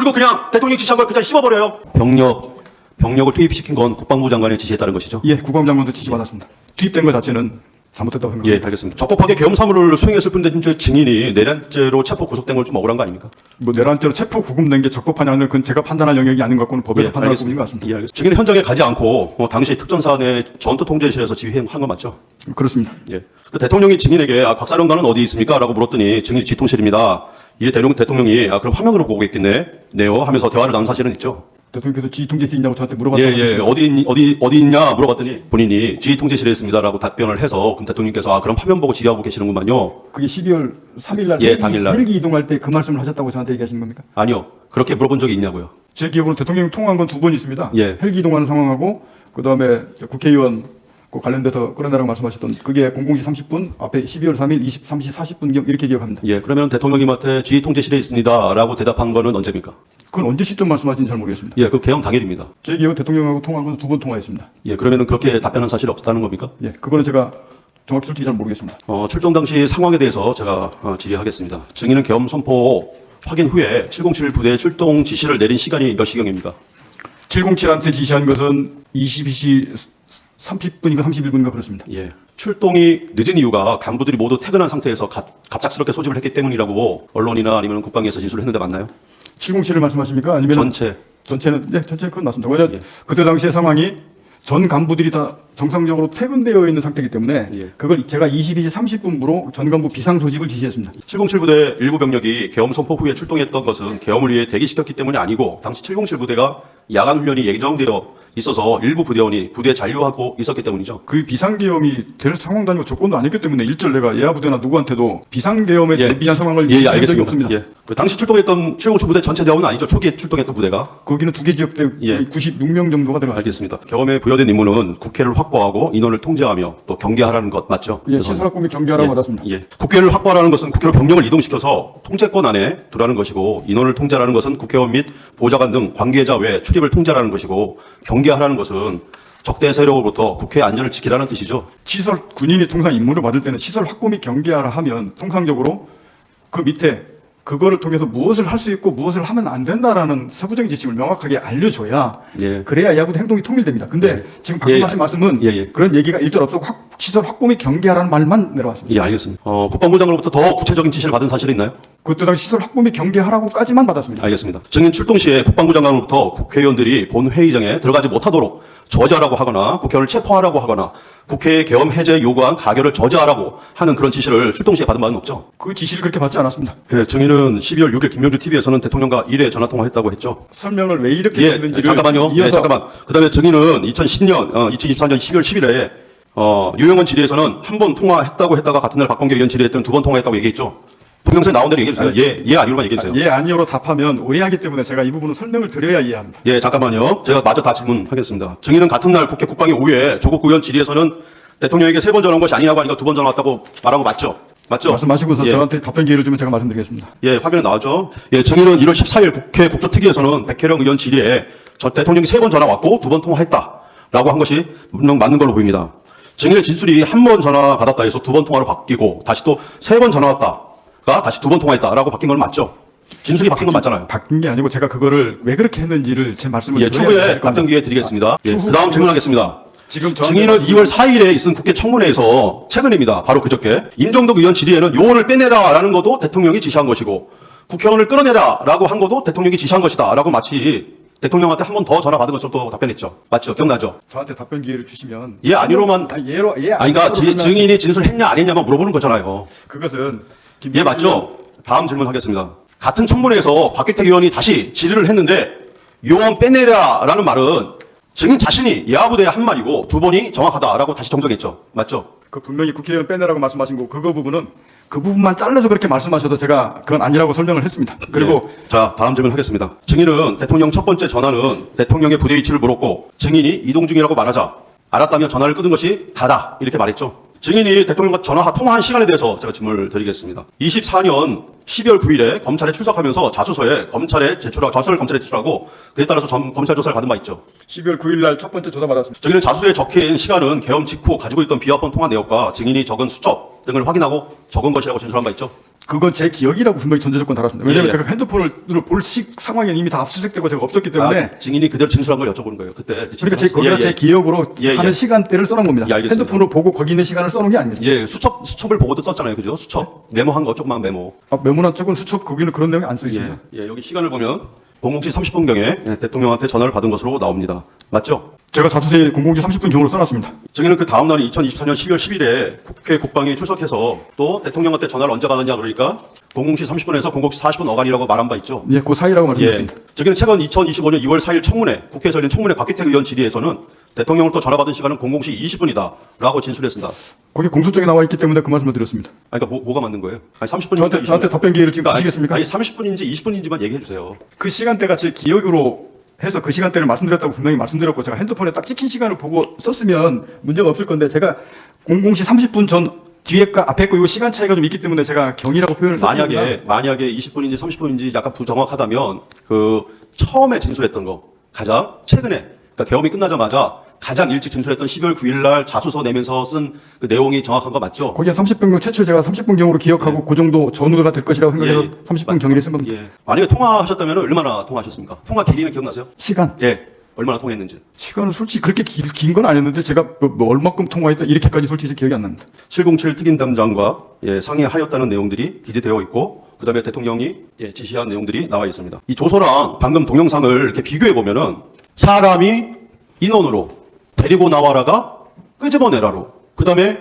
그리고 그냥 대통령이 지시한 걸 그냥 씹어버려요. 병력을 투입시킨 건 국방부 장관의 지시에 따른 것이죠. 예, 국방부 장관도 지시받았습니다. 투입된 것 자체는 잘못됐다고 생각합니다. 예, 알겠습니다. 적법하게 계엄 사무를 수행했을 뿐인데 진짜 증인이 내란죄로 체포 구속된 걸 좀 억울한 거 아닙니까? 뭐 내란죄로 체포 구금된 게 적법하냐는 그건 제가 판단할 영역이 아닌 것 같고는 법에서 판단할 부분인 것 같습니다. 예, 알겠습니다. 증인은 현장에 가지 않고 당시 특전사내 전투통제실에서 지휘한 거 맞죠? 그렇습니다. 예. 그 대통령이 증인에게 곽사령관은 어디 있습니까? 라고 물었더니 증인이 지통실입니다. 이에 대통령이 그럼 화면으로 보고 있겠네요 하면서 대화를 나눈 사실은 있죠. 대통령께서 지휘통제실이 있냐고 저한테 물어봤다고. 예. 어디 있냐 물어봤더니 본인이 지휘통제실에 있습니다라고 답변을 해서 그럼 대통령께서 그럼 화면 보고 지휘하고 계시는구만요. 그게 12월 3일 날 예, 당일날. 헬기 이동할 때 그 말씀을 하셨다고 저한테 얘기하신 겁니까? 아니요. 그렇게 물어본 적이 있냐고요. 제 기억으로 대통령이 통화한 건 두 번 있습니다. 예. 헬기 이동하는 상황하고 그다음에 국회의원 그 관련돼서 끌어내라고 말씀하셨던 그게 00시 30분 앞에 12월 3일 23시 40분 이렇게 기억합니다. 예. 그러면 대통령님한테 지휘통제실에 있습니다라고 대답한 거는 언제입니까? 그건 언제 시점 말씀하시는지 잘 모르겠습니다. 예. 그 개헌 당일입니다. 제 기억 대통령하고 통화한 건 두 번 통화했습니다. 예. 그러면은 그렇게 답변한 사실이 없다는 겁니까? 예, 그거는 제가 정확히 솔직히 잘 모르겠습니다. 출동 당시 상황에 대해서 제가 질의하겠습니다. 증인은 계엄 선포 확인 후에 707 부대의 출동 지시를 내린 시간이 몇 시경입니까? 707한테 지시한 것은 22시 30분인가 31분인가 그렇습니다. 예. 출동이 늦은 이유가 간부들이 모두 퇴근한 상태에서 갑작스럽게 소집을 했기 때문이라고 언론이나 아니면 국방위에서 진술을 했는데 맞나요? 707을 말씀하십니까? 아니면 전체는 네, 전체 그건 맞습니다. 왜냐 그때 당시의 상황이 전 간부들이 다 정상적으로 퇴근되어 있는 상태이기 때문에 그걸 제가 22시 30분부로 전 간부 비상 소집을 지시했습니다. 707 부대 일부 병력이 계엄 선포 후에 출동했던 것은 계엄을 위해 대기시켰기 때문이 아니고 당시 707 부대가 야간 훈련이 예정되어 있어서 일부 부대원이 부대 잔류하고 있었기 때문이죠. 그 비상계엄이 될 상황도 아니고 조건도 아니기 때문에 일절 내가 예하부대나 누구한테도 비상계엄에 대비한 상황을 예, 적이 알겠습니다. 없습니다. 예. 그 당시 출동했던 707 부대 전체 대원은 아니죠. 초기에 출동했던 부대가. 거기는 두 개 지역대 96명 정도가 들어갔습니다. 알겠습니다. 계엄에 부여된 임무는 국회를 확보하고 인원을 통제하며 또 경계하라는 것 맞죠? 예, 시설 확보및 경계하라고 받았습니다. 예. 국회를 확보하라는 것은 국회로 병력을 이동시켜서 통제권 안에 두라는 것이고 인원을 통제하라는 것은 국회의원 및 보좌관 등 관계자 외 출입을 통제하라는 것이고 경계하라는 것은 적대 세력으로부터 국회의 안전을 지키라는 뜻이죠. 시설 군인이 통상 임무를 받을 때는 시설 확보 및 경계하라 하면 통상적으로 그 밑에 그거를 통해서 무엇을 할 수 있고 무엇을 하면 안 된다라는 세부적인 지침을 명확하게 알려줘야 그래야 야구도 행동이 통일됩니다. 근데 지금 방금 하신 말씀은 그런 얘기가 일절 없었고 시설 확보 및 경계하라는 말만 내려왔습니다. 예, 알겠습니다. 국방부장으로부터 더 구체적인 지시를 받은 사실이 있나요? 그때 당시 시설 확보 및 경계하라고까지만 받았습니다. 알겠습니다. 증인 출동 시에 국방부 장관으로부터 국회의원들이 본 회의장에 들어가지 못하도록 저지하라고 하거나 국회의원을 체포하라고 하거나 국회의 계엄 해제 요구안 가결을 저지하라고 하는 그런 지시를 출동 시에 받은 바는 없죠? 그 지시를 그렇게 받지 않았습니다. 네, 증인은 12월 6일 김명주 TV에서는 대통령과 1회 전화통화했다고 했죠. 설명을 왜 이렇게 했는지를 잠깐만요. 네, 잠깐만. 그다음에 증인은 2024년 12월 10일에 유영원 질의에서는 한 번 통화했다고 했다가 같은 날 박범계 의원 질의했더니 두 번 통화했다고 얘기했죠. 동영상에 나온 대로 얘기해 주세요. 예, 아니로만 얘기해 주세요. 예, 아니요로 답하면 오해하기 때문에 제가 이 부분은 설명을 드려야 이해합니다. 예, 잠깐만요. 제가 마저 다 질문하겠습니다. 증인은 같은 날 국회 국방위 5회 조국 의원 질의에서는 대통령에게 3번 전화한 것이 아니냐고 하니까 2번 전화 왔다고 말한 거 맞죠? 맞죠? 말씀하시고서 저한테 답변 기회를 주면 제가 말씀드리겠습니다. 예, 화면에 나왔죠. 예, 증인은 1월 14일 국회 국조특위에서는 백혜령 의원 질의에 대통령이 3번 전화 왔고 2번 통화했다라고 한 것이 분명 맞는 걸로 보입니다. 증인의 진술이 한 번 전화 받았다 해서 2번 통화로 바뀌고 다시 또 3번 전화 왔다가 다시 2번 통화했다라고 바뀐 건 맞죠? 진술이 바뀐 건 맞잖아요. 바뀐 게 아니고 제가 그거를 왜 그렇게 했는지를 제 말씀을 추후에 답변 기회 드리겠습니다. 그 다음 질문하겠습니다. 지금 증인은 2월 4일에 있은 국회 청문회에서 최근입니다. 바로 그저께 임종덕 의원 질의에는 요원을 빼내라라는 것도 대통령이 지시한 것이고 국회의원을 끌어내라라고 한 것도 대통령이 지시한 것이다라고 마치 대통령한테 한 번 더 전화 받은 것처럼 또 답변했죠. 맞죠? 기억나죠? 저한테 답변 기회를 주시면 예 아니로만 그러니까 증인이 진술했냐 안 했냐만 물어보는 거잖아요. 그것은 예 맞죠? 다음 질문하겠습니다. 같은 청문회에서 박규택 의원이 다시 질의를 했는데 요원 빼내라라는 말은 증인 자신이 예하부대에 한 말이고 두 번이 정확하다라고 다시 정정했죠. 맞죠? 그 분명히 국회의원 빼내라고 말씀하신 거 그거 부분은 그 부분만 잘라서 그렇게 말씀하셔도 제가 그건 아니라고 설명을 했습니다. 그리고 자 다음 질문 하겠습니다. 증인은 대통령 첫 번째 전화는 대통령의 부대 위치를 물었고 증인이 이동 중이라고 말하자 알았다며 전화를 끊은 것이 다다 이렇게 말했죠. 증인이 대통령과 통화한 시간에 대해서 제가 질문을 드리겠습니다. 24년 12월 9일에 검찰에 출석하면서 자소서를 검찰에 제출하고 그에 따라서 검찰 조사를 받은 바 있죠. 12월 9일 날 첫 번째 조사 받았습니다. 증인은 자소서에 적힌 시간은 계엄 직후 가지고 있던 비화폰 통화 내역과 증인이 적은 수첩 등을 확인하고 적은 것이라고 진술한 바 있죠. 그건 제 기억이라고 분명히 전제 조건 달았습니다. 왜냐하면 예, 예. 제가 핸드폰을 볼 상황에 이미 다 압수수색되고 제가 없었기 때문에 증인이 그대로 진술한 걸 여쭤보는 거예요. 그때 이렇게 그러니까 진술하셨어요. 제 기억으로 예, 하는 예. 시간대를 써놓은 겁니다. 예, 알겠습니다. 핸드폰을 보고 거기 있는 시간을 써놓은 게 아닙니다. 예, 수첩을 보고도 썼잖아요. 그죠? 수첩. 메모한 거, 조그만 메모. 메모나 쪽은 수첩 거기는 그런 내용이 안 써 있습니다. 예, 여기 시간을 보면 00시 30분경에 대통령한테 전화를 받은 것으로 나옵니다. 맞죠? 제가 자수서에 00시 30분 경으로 써놨습니다. 증인은 그 다음 날인 2024년 12월 10일에 국회 국방위 출석해서 또 대통령한테 전화를 언제 받았냐 그러니까 00시 30분에서 00시 40분 어간이라고 말한 바 있죠. 예, 그 사이라고 말씀드렸습니다. 증인은 최근 2025년 2월 4일 청문회, 국회에서 열린 청문회 곽기태 의원 질의에서는 대통령을 또 전화 받은 시간은 00시 20분이다 라고 진술했습니다. 거기 공소장에 나와 있기 때문에 그 말씀을 드렸습니다. 아니, 그러니까 뭐가 맞는 거예요? 아니 30분이니까 저한테 답변 기회를 지금 주시겠습니까? 아니 30분인지 20분인지만 얘기해 주세요. 그 시간대가 제 기억으로 해서 그 시간대를 말씀드렸다고 분명히 말씀드렸고 제가 핸드폰에 딱 찍힌 시간을 보고 썼으면 문제가 없을 건데 제가 00시 30분 전 뒤에 거 앞에 거 이 시간 차이가 좀 있기 때문에 제가 경이라고 표현을 썼습니다. 만약에 20분인지 30분인지 약간 부정확하다면 그 처음에 진술했던 거 가장 최근에 그러니까 계엄이 끝나자마자 가장 일찍 진술했던 12월 9일 날 자수서 내면서 쓴 그 내용이 정확한 거 맞죠? 거기에 30분경 최초 제가 30분경으로 기억하고 그 정도 전후가 될 것이라고 생각해서 30분 경위를 쓴 겁니다. 예. 만약에 통화하셨다면 얼마나 통화하셨습니까? 통화 길이는 기억나세요? 시간. 예. 얼마나 통화했는지. 시간은 솔직히 그렇게 긴 건 아니었는데 제가 뭐 얼마큼 통화했다 이렇게까지 솔직히 기억이 안 납니다. 707 특임담장과 상의하였다는 내용들이 기재되어 있고 그다음에 대통령이 지시한 내용들이 나와 있습니다. 이 조서랑 방금 동영상을 이렇게 비교해 보면은 사람이 인원으로 데리고 나와라가 끄집어내라로 그다음에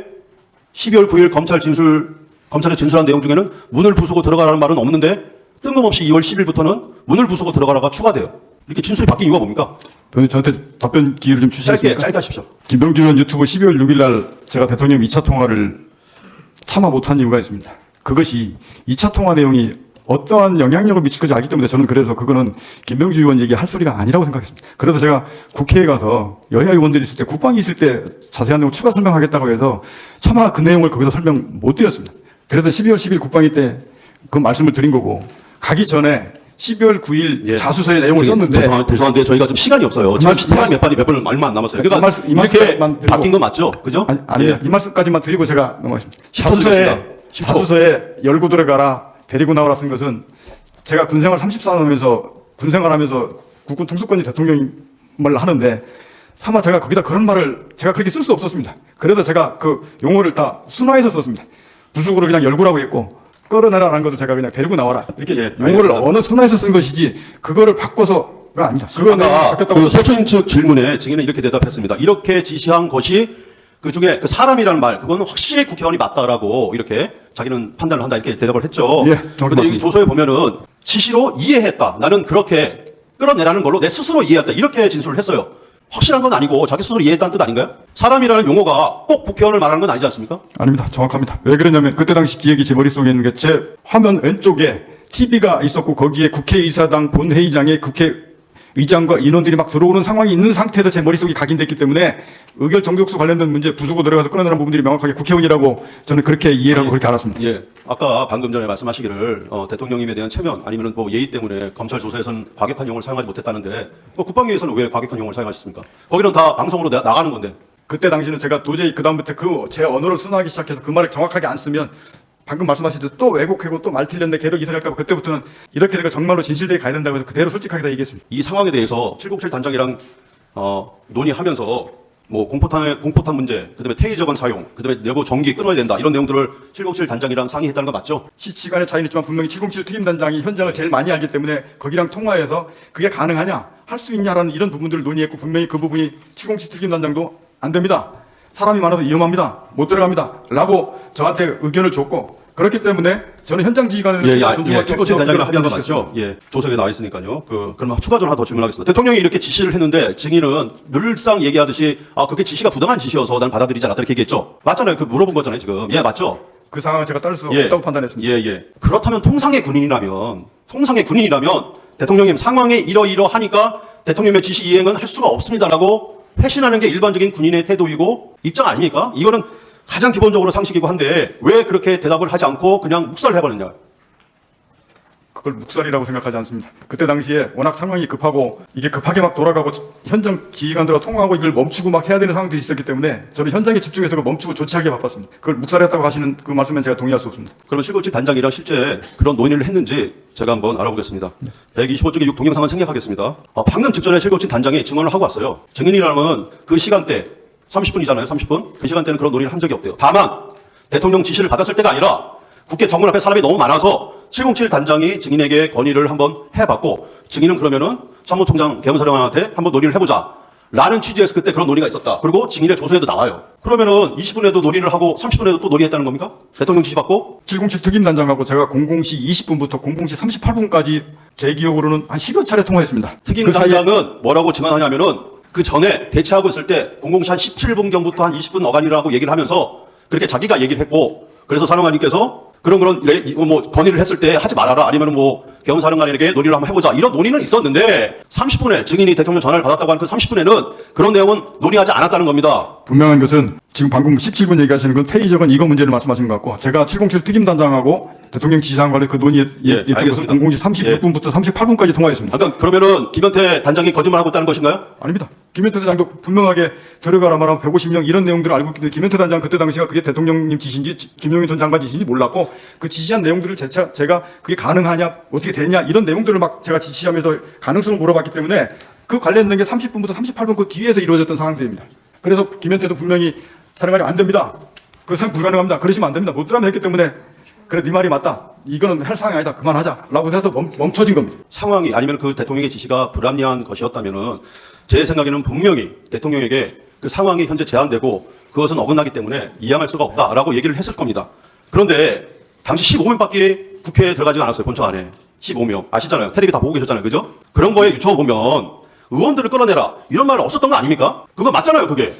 12월 9일 검찰에 진술한 내용 중에는 문을 부수고 들어가라는 말은 없는데 뜬금없이 2월 10일부터는 문을 부수고 들어가라가 추가돼요. 이렇게 진술이 바뀐 이유가 뭡니까? 저한테 답변 기회를 좀 주시겠습니까? 짧게 하십시오. 김병주 의원 유튜브 12월 6일 날 제가 대통령 2차 통화를 참아 못한 이유가 있습니다. 그것이 2차 통화 내용이 어떠한 영향력을 미칠 것인지 알기 때문에 저는 그래서 그거는 김병주 의원 얘기 할 소리가 아니라고 생각했습니다. 그래서 제가 국회에 가서 여야 의원들이 있을 때 국방이 있을 때 자세한 내용 추가 설명하겠다고 해서 차마 그 내용을 거기서 설명 못 드렸습니다. 그래서 12월 10일 국방위 때 그 말씀을 드린 거고 가기 전에 12월 9일 자수서의 내용을 썼는데 죄송한데 저희가 좀 시간이 없어요. 지금 시간 몇 번은 얼마 안 남았어요. 그러니까 이 이렇게 말씀만 드리고- 바뀐 거 맞죠? 그죠? 아니 이 말씀까지만 드리고 제가 넘어가겠습니다. 10초 드렸습니다. 10초. 자수서에 열고 들어가라 데리고 나오라 쓴 것은 제가 군생활 34년 하면서 군생활하면서 국군 특수권이 대통령을 하는데 차마 제가 거기다 그런 말을 제가 그렇게 쓸 수 없었습니다. 그래서 제가 그 용어를 다 순화해서 썼습니다. 부수고를 그냥 열고라고 했고 끌어내라라는 것을 제가 그냥 데리고 나와라 이렇게 용어를 어느 순화해서 쓴 것이지 그거를 바꿔서가 아닙니다. 그거는 아까 바뀌었다고 그 소추인 측 질문에 증인은 이렇게 대답했습니다. 이렇게 지시한 것이 그 중에 그 사람이라는 말 그거는 확실히 국회의원이 맞다라고 이렇게 자기는 판단을 한다 이렇게 대답을 했죠. 예, 정확히 근데 여기 맞습니다. 조서에 보면은 지시로 이해했다. 나는 그렇게 끌어내라는 걸로 내 스스로 이해했다. 이렇게 진술을 했어요. 확실한 건 아니고 자기 스스로 이해했다는 뜻 아닌가요? 사람이라는 용어가 꼭 국회의원을 말하는 건 아니지 않습니까? 아닙니다. 정확합니다. 왜 그러냐면 그때 당시 기획이 제 머릿속에 있는 게 제 화면 왼쪽에 TV가 있었고 거기에 국회의사당 본회의장에 국회의장과 인원들이 막 들어오는 상황이 있는 상태에서 제 머릿속이 각인됐기 때문에 의결 정족수 관련된 문제 부수고 들어가서 끌어내는 부분들이 명확하게 국회의원이라고 저는 그렇게 이해를 하고 그렇게 알았습니다. 예. 아까 방금 전에 말씀하시기를 대통령님에 대한 체면 아니면 뭐 예의 때문에 검찰 조사에서는 과격한 용어를 사용하지 못했다는데 국방위에서는 왜 과격한 용어를 사용하셨습니까? 거기는 다 방송으로 나가는 건데. 그때 당시는 제가 도저히 그다음부터 제 언어를 순화하기 시작해서 그 말을 정확하게 안 쓰면 방금 말씀하신 대로 또 왜곡하고 또 말 틀렸네 계속 이상할까 봐 그때부터는 이렇게 내가 정말로 진실되게 가야 된다고 해서 그대로 솔직하게 다 얘기했습니다. 이 상황에 대해서 707 단장이랑 논의하면서 뭐 공포탄 문제, 그다음에 테이저건 사용, 그다음에 내부 전기 끊어야 된다 이런 내용들을 707 단장이랑 상의했다는 거 맞죠? 시간의 차이는 있지만 분명히 707 특임단장이 현장을 제일 많이 알기 때문에 거기랑 통화해서 그게 가능하냐 할 수 있냐라는 이런 부분들을 논의했고 분명히 그 부분이 707 특임단장도 안 됩니다. 사람이 많아서 위험합니다. 못 들어갑니다. 라고 저한테 의견을 줬고 그렇기 때문에 저는 현장 지휘관을 존중할 게 707 단장이랑 합의한 거 맞죠? 예, 조서에 나와 있으니까요. 그럼 추가적으로 하나 더 질문하겠습니다. 대통령이 이렇게 지시를 했는데 증인은 늘상 얘기하듯이 그게 지시가 부당한 지시여서 난 받아들이지 않았다 이렇게 얘기했죠. 맞잖아요. 그 물어본 거잖아요 지금. 예, 맞죠? 그 상황을 제가 따를 수 없다고 판단했습니다. 예. 그렇다면 통상의 군인이라면 대통령님 상황에 이러이러하니까 대통령의 지시 이행은 할 수가 없습니다라고 회신하는 게 일반적인 군인의 태도이고 입장 아닙니까? 이거는 가장 기본적으로 상식이고 한데 왜 그렇게 대답을 하지 않고 그냥 묵살해버렸냐? 그걸 묵살이라고 생각하지 않습니다. 그때 당시에 워낙 상황이 급하고 이게 급하게 막 돌아가고 현장 지휘관들과 통화하고 이걸 멈추고 막 해야 되는 상황들이 있었기 때문에 저는 현장에 집중해서 그걸 멈추고 조치하기에 바빴습니다. 그걸 묵살했다고 하시는 그 말씀은 제가 동의할 수 없습니다. 그러면 797 단장이랑 실제 그런 논의를 했는지 제가 한번 알아보겠습니다. 125쪽의 6 동영상을 생략하겠습니다. 방금 직전에 797 단장이 증언을 하고 왔어요. 증인이라면 그 시간대 30분이잖아요. 30분. 그 시간대는 그런 논의를 한 적이 없대요. 다만 대통령 지시를 받았을 때가 아니라 국회 정문 앞에 사람이 너무 많아서 707 단장이 증인에게 건의를 한번 해봤고 증인은 그러면은 참모총장 개헌사령관한테 한번 논의를 해보자 라는 취지에서 그때 그런 논의가 있었다. 그리고 증인의 조서에도 나와요. 그러면은 20분에도 논의를 하고 30분에도 또 논의했다는 겁니까? 대통령 지시 받고? 707 특임단장하고 제가 00시 20분부터 00시 38분까지 제 기억으로는 한 10여 차례 통화했습니다. 특임단장은 뭐라고 증언하냐면은 그 전에 대치하고 있을 때 00시 한 17분경부터 한 20분 어간이라고 얘기를 하면서 그렇게 자기가 얘기를 했고 그래서 사령관님께서 그런 건의를 했을 때 하지 말아라 아니면 개헌사령관에게 논의를 한번 해보자 이런 논의는 있었는데 30분에 증인이 대통령 전화를 받았다고 하는 그 30분에는 그런 내용은 논의하지 않았다는 겁니다. 분명한 것은 지금 방금 17분 얘기하시는 건 퇴의적은 이거 문제를 말씀하시는 것 같고 제가 707 특임단장하고 대통령 지시사항 관련 그 논의에 알겠습니다. 00시 36분부터 38분까지 통화했습니다. 잠깐 그러면은 김현태 단장이 거짓말하고 있다는 것인가요? 아닙니다. 김현태 단장도 분명하게 들어가라 말하면 150명 이런 내용들을 알고 있기 때문에 김현태 단장 그때 당시가 그게 대통령님 지시인지 김용인 전 장관 지시인지 몰랐고 그 지시한 내용들을 제가 그게 가능하냐 어떻게 되냐 이런 내용들을 막 제가 지시하면서 가능성을 물어봤기 때문에 그 관련된 게 30분부터 38분 그 뒤에서 이루어졌던 상황들입니다. 그래서 김현태도 분명히 사령관님 안 됩니다. 그 생각 불가능합니다. 그러시면 안 됩니다. 못 들으면 했기 때문에 그래 네 말이 맞다. 이거는 할 상황이 아니다. 그만하자라고 해서 멈춰진 겁니다. 상황이 아니면 그 대통령의 지시가 불합리한 것이었다면은 제 생각에는 분명히 대통령에게 그 상황이 현재 제한되고 그것은 어긋나기 때문에 이양할 수가 없다라고 얘기를 했을 겁니다. 그런데 당시 15명밖에 국회에 들어가지가 않았어요. 본청 안에. 15명. 아시잖아요. 텔레비 다 보고 계셨잖아요. 그죠? 그런 거에 유추해보면 의원들을 끌어내라. 이런 말 없었던 거 아닙니까? 그거 맞잖아요. 그게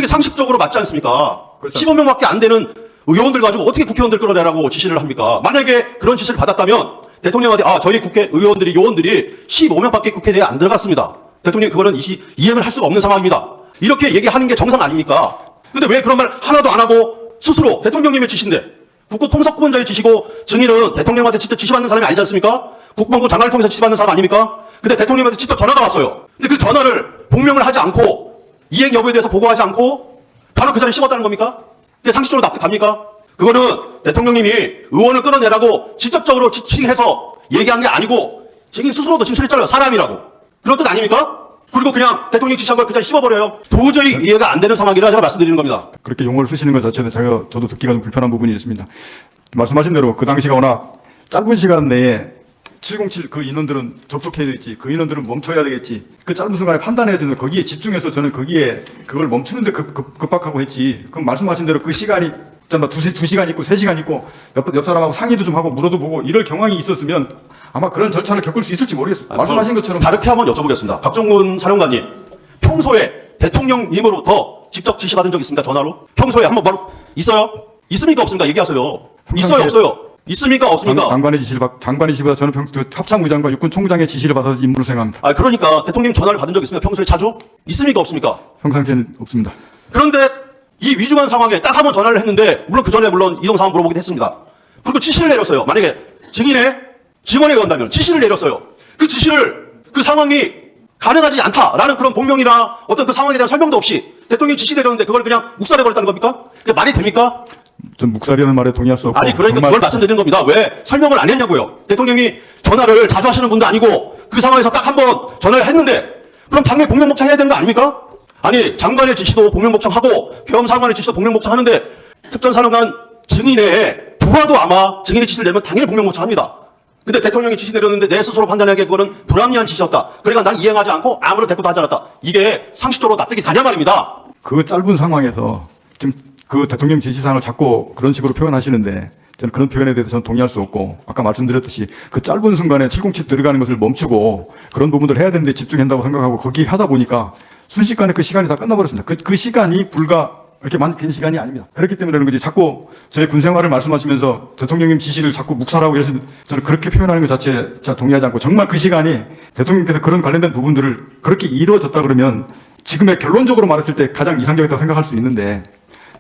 상식적으로 맞지 않습니까? 그렇죠. 15명밖에 안 되는 의원들 가지고 어떻게 국회의원들 끌어내라고 지시를 합니까? 만약에 그런 지시를 받았다면 대통령한테 저희 국회의원들이 요원들이 15명밖에 국회에 안 들어갔습니다. 대통령이 그거는 이행을 할 수가 없는 상황입니다. 이렇게 얘기하는 게 정상 아닙니까? 근데 왜 그런 말 하나도 안 하고 스스로 대통령님의 지시인데 국토통섭부원장의 지시고 증인은 대통령한테 직접 지시받는 사람이 아니지 않습니까? 국방부 장관을 통해서 지시받는 사람 아닙니까? 근데 대통령한테 직접 전화가 왔어요. 근데 그 전화를 복명을 하지 않고 이행 여부에 대해서 보고하지 않고 바로 그 자리에 씹었다는 겁니까? 그게 상식적으로 납득합니까? 그거는 대통령님이 의원을 끌어내라고 직접적으로 지시해서 얘기한 게 아니고 증인 스스로도 진술했잖아요. 사람이라고. 그런 뜻 아닙니까? 그리고 그냥 대통령이 지시한 걸 그 자리에 씹어버려요. 도저히 이해가 안 되는 상황이라 제가 말씀드리는 겁니다. 그렇게 용어를 쓰시는 것 자체는 저도 듣기가 좀 불편한 부분이 있습니다. 말씀하신 대로 그 당시가 워낙 짧은 시간 내에 707 그 인원들은 접촉해야 되겠지. 그 인원들은 멈춰야 되겠지. 그 짧은 순간에 판단해야 되는 거기에 집중해서 저는 거기에 그걸 멈추는데 급박하고 했지. 그럼 말씀하신 대로 그 시간이 두 시간 있고 3시간 있고 옆 사람하고 상의도 좀 하고 물어도 보고 이럴 경황이 있었으면 아마 그런 절차를 겪을 수 있을지 모르겠습니다. 말씀하신 것처럼 다르게 한번 여쭤보겠습니다. 박종훈 사령관님, 평소에 대통령님으로부터 직접 지시받은 적 있습니까? 전화로? 평소에 한번 바로 있어요? 있습니까? 없습니까? 얘기하세요. 있어요? 없어요? 있습니까? 없습니까? 장관의 지시보다 저는 합참의장과 육군총장의 지시를 받아서 임무를 수행합니다. 그러니까 대통령님 전화를 받은 적 있습니까? 평소에 자주? 있습니까? 없습니까? 평상시에는 없습니다. 그런데 이 위중한 상황에 딱 한 번 전화를 했는데 물론 그 전에 이동 상황 물어보긴 했습니다. 그리고 지시를 내렸어요. 만약에 증언에 건다면 지시를 내렸어요. 그 지시를 그 상황이 가능하지 않다라는 그런 본명이나 어떤 그 상황에 대한 설명도 없이 대통령이 지시 내렸는데 그걸 그냥 묵살해버렸다는 겁니까? 그게 말이 됩니까? 전 묵살이라는 말에 동의할 수 없고. 그러니까 그걸 말씀드리는 겁니다. 왜 설명을 안 했냐고요. 대통령이 전화를 자주 하시는 분도 아니고 그 상황에서 딱 한 번 전화를 했는데 그럼 당연히 복명복창 해야 되는 거 아닙니까? 장관의 지시도 복명복창하고 계엄사령관의 지시도 복명복창하는데 특전사령관 증인의 부하도 아마 증인의 지시를 내면 당연히 복명복창합니다. 근데 대통령이 지시 내렸는데 내 스스로 판단하기에 그거는 불합리한 지시였다. 그러니까 난 이행하지 않고 아무런 대꾸도 하지 않았다. 이게 상식적으로 납득이 가냐 말입니다. 그 짧은 상황에서 지금 그 대통령 지시사항을 자꾸 그런 식으로 표현하시는데 저는 그런 표현에 대해서 저는 동의할 수 없고 아까 말씀드렸듯이 그 짧은 순간에 707 들어가는 것을 멈추고 그런 부분들을 해야 되는데 집중한다고 생각하고 거기 하다 보니까 순식간에 그 시간이 다 끝나버렸습니다. 그 시간이 이렇게 긴 시간이 아닙니다. 그렇기 때문에 그런 거지. 자꾸 저의 군 생활을 말씀하시면서 대통령님 지시를 자꾸 묵살하고 이래서 저는 그렇게 표현하는 것 자체에 제가 동의하지 않고 정말 그 시간이 대통령께서 그런 관련된 부분들을 그렇게 이루어졌다 그러면 지금의 결론적으로 말했을 때 가장 이상적이라고 생각할 수 있는데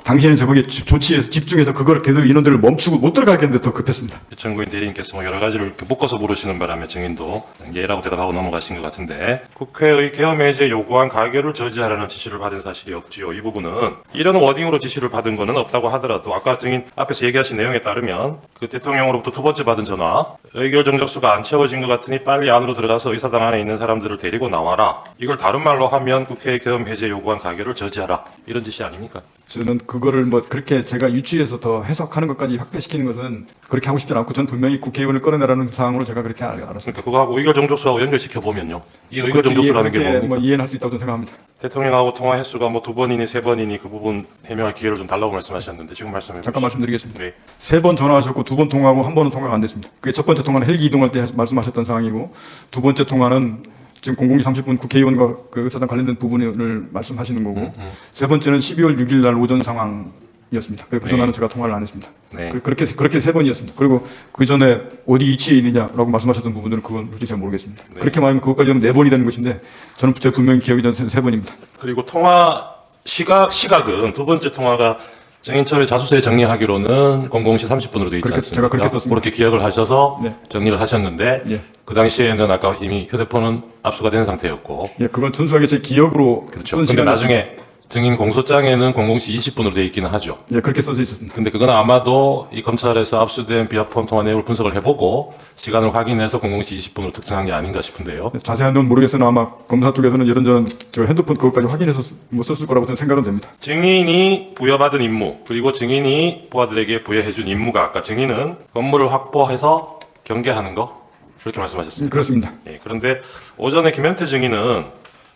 당시에는 저 거기에 조치해서 집중해서 그걸 계속 인원들을 멈추고 못 들어가겠는데 더 급했습니다. 피청구인 대리인께서 뭐 여러 가지를 이렇게 묶어서 물으시는 바람에 증인도 예라고 대답하고 넘어가신 것 같은데, 국회의 계엄 해제 요구안 가결을 저지하라는 지시를 받은 사실이 없지요. 이 부분은 이런 워딩으로 지시를 받은 거는 없다고 하더라도 아까 증인 앞에서 얘기하신 내용에 따르면 그 대통령으로부터 두 번째 받은 전화, 의결 정적수가 안 채워진 것 같으니 빨리 안으로 들어가서 의사당 안에 있는 사람들을 데리고 나와라. 이걸 다른 말로 하면 국회의 계엄 해제 요구안 가결을 저지하라. 이런 지시 아닙니까? 저는 그거를 뭐 그렇게 제가 유추해서 더 해석하는 것까지 확대시키는 것은 그렇게 하고 싶지 않고, 전 분명히 국회의원을 끌어내라는 사항으로 제가 그렇게 알았습니다. 그러니까 그거하고 의결 정적수하고 연결시켜 보면요. 이 의결 정적수라는 게 그렇게 뭡니까? 뭐 이해는 할 수 있다고 저는 생각합니다. 대통령하고 통화 횟수가 뭐 2번이니 3번이니 그 부분 해명할 기회를 좀 달라고 말씀하셨는데 지금 말씀해 주시죠. 잠깐 말씀드리겠습니다. 네. 3번 전화하셨고 2번 통화하고 1번은 통화가 안 됐습니다. 그게 첫 번째 통화는 헬기 이동할 때 말씀하셨던 상황이고, 두 번째 통화는 지금 00시 30분 국회의원과 그 의사당 관련된 부분을 말씀하시는 거고, 세 번째는 12월 6일 날 오전 상황이었습니다. 그 전화는 제가 통화를 안 했습니다. 네. 그렇게 세 번이었습니다. 그리고 그 전에 어디 위치에 있느냐라고 말씀하셨던 부분들은 그건 솔직히 잘 모르겠습니다. 네. 그렇게 말하면 그것까지는 4번이 되는 것인데, 저는 제 분명히 기억이 전 세 번입니다. 그리고 통화 시각은 두 번째 통화가 증인처의 자수서에 정리하기로는 00시 30분으로 되어 있지 그렇게- 않습니까? 제가 그렇게 썼습니다. 그렇게 기억을 하셔서 네. 정리를 하셨는데 예. 그 당시에는 아까 이미 휴대폰은 압수가 된 상태였고, 예, 그건純粋하게 제 기억으로 그렇죠. 쓴 근데 시간이었습니다. 나중에 증인 공소장에는 00시 20분으로 되어 있기는 하죠. 예, 그렇게 써져 있었습니다. 근데 그건 아마도 이 검찰에서 압수된 비화폰 통화 내용을 분석을 해보고 시간을 확인해서 00시 20분으로 특정한 게 아닌가 싶은데요. 자세한 건 모르겠으나 아마 검사 쪽에서는 이런저런 저 핸드폰 그것까지 확인해서 뭐 썼을 거라고 저는 생각은 됩니다. 증인이 부여받은 임무, 그리고 증인이 부하들에게 부여해준 임무가, 아까 증인은 건물을 확보해서 경계하는 거, 그렇게 말씀하셨습니다. 그렇습니다. 예, 그런데 오전에 김현태 증인은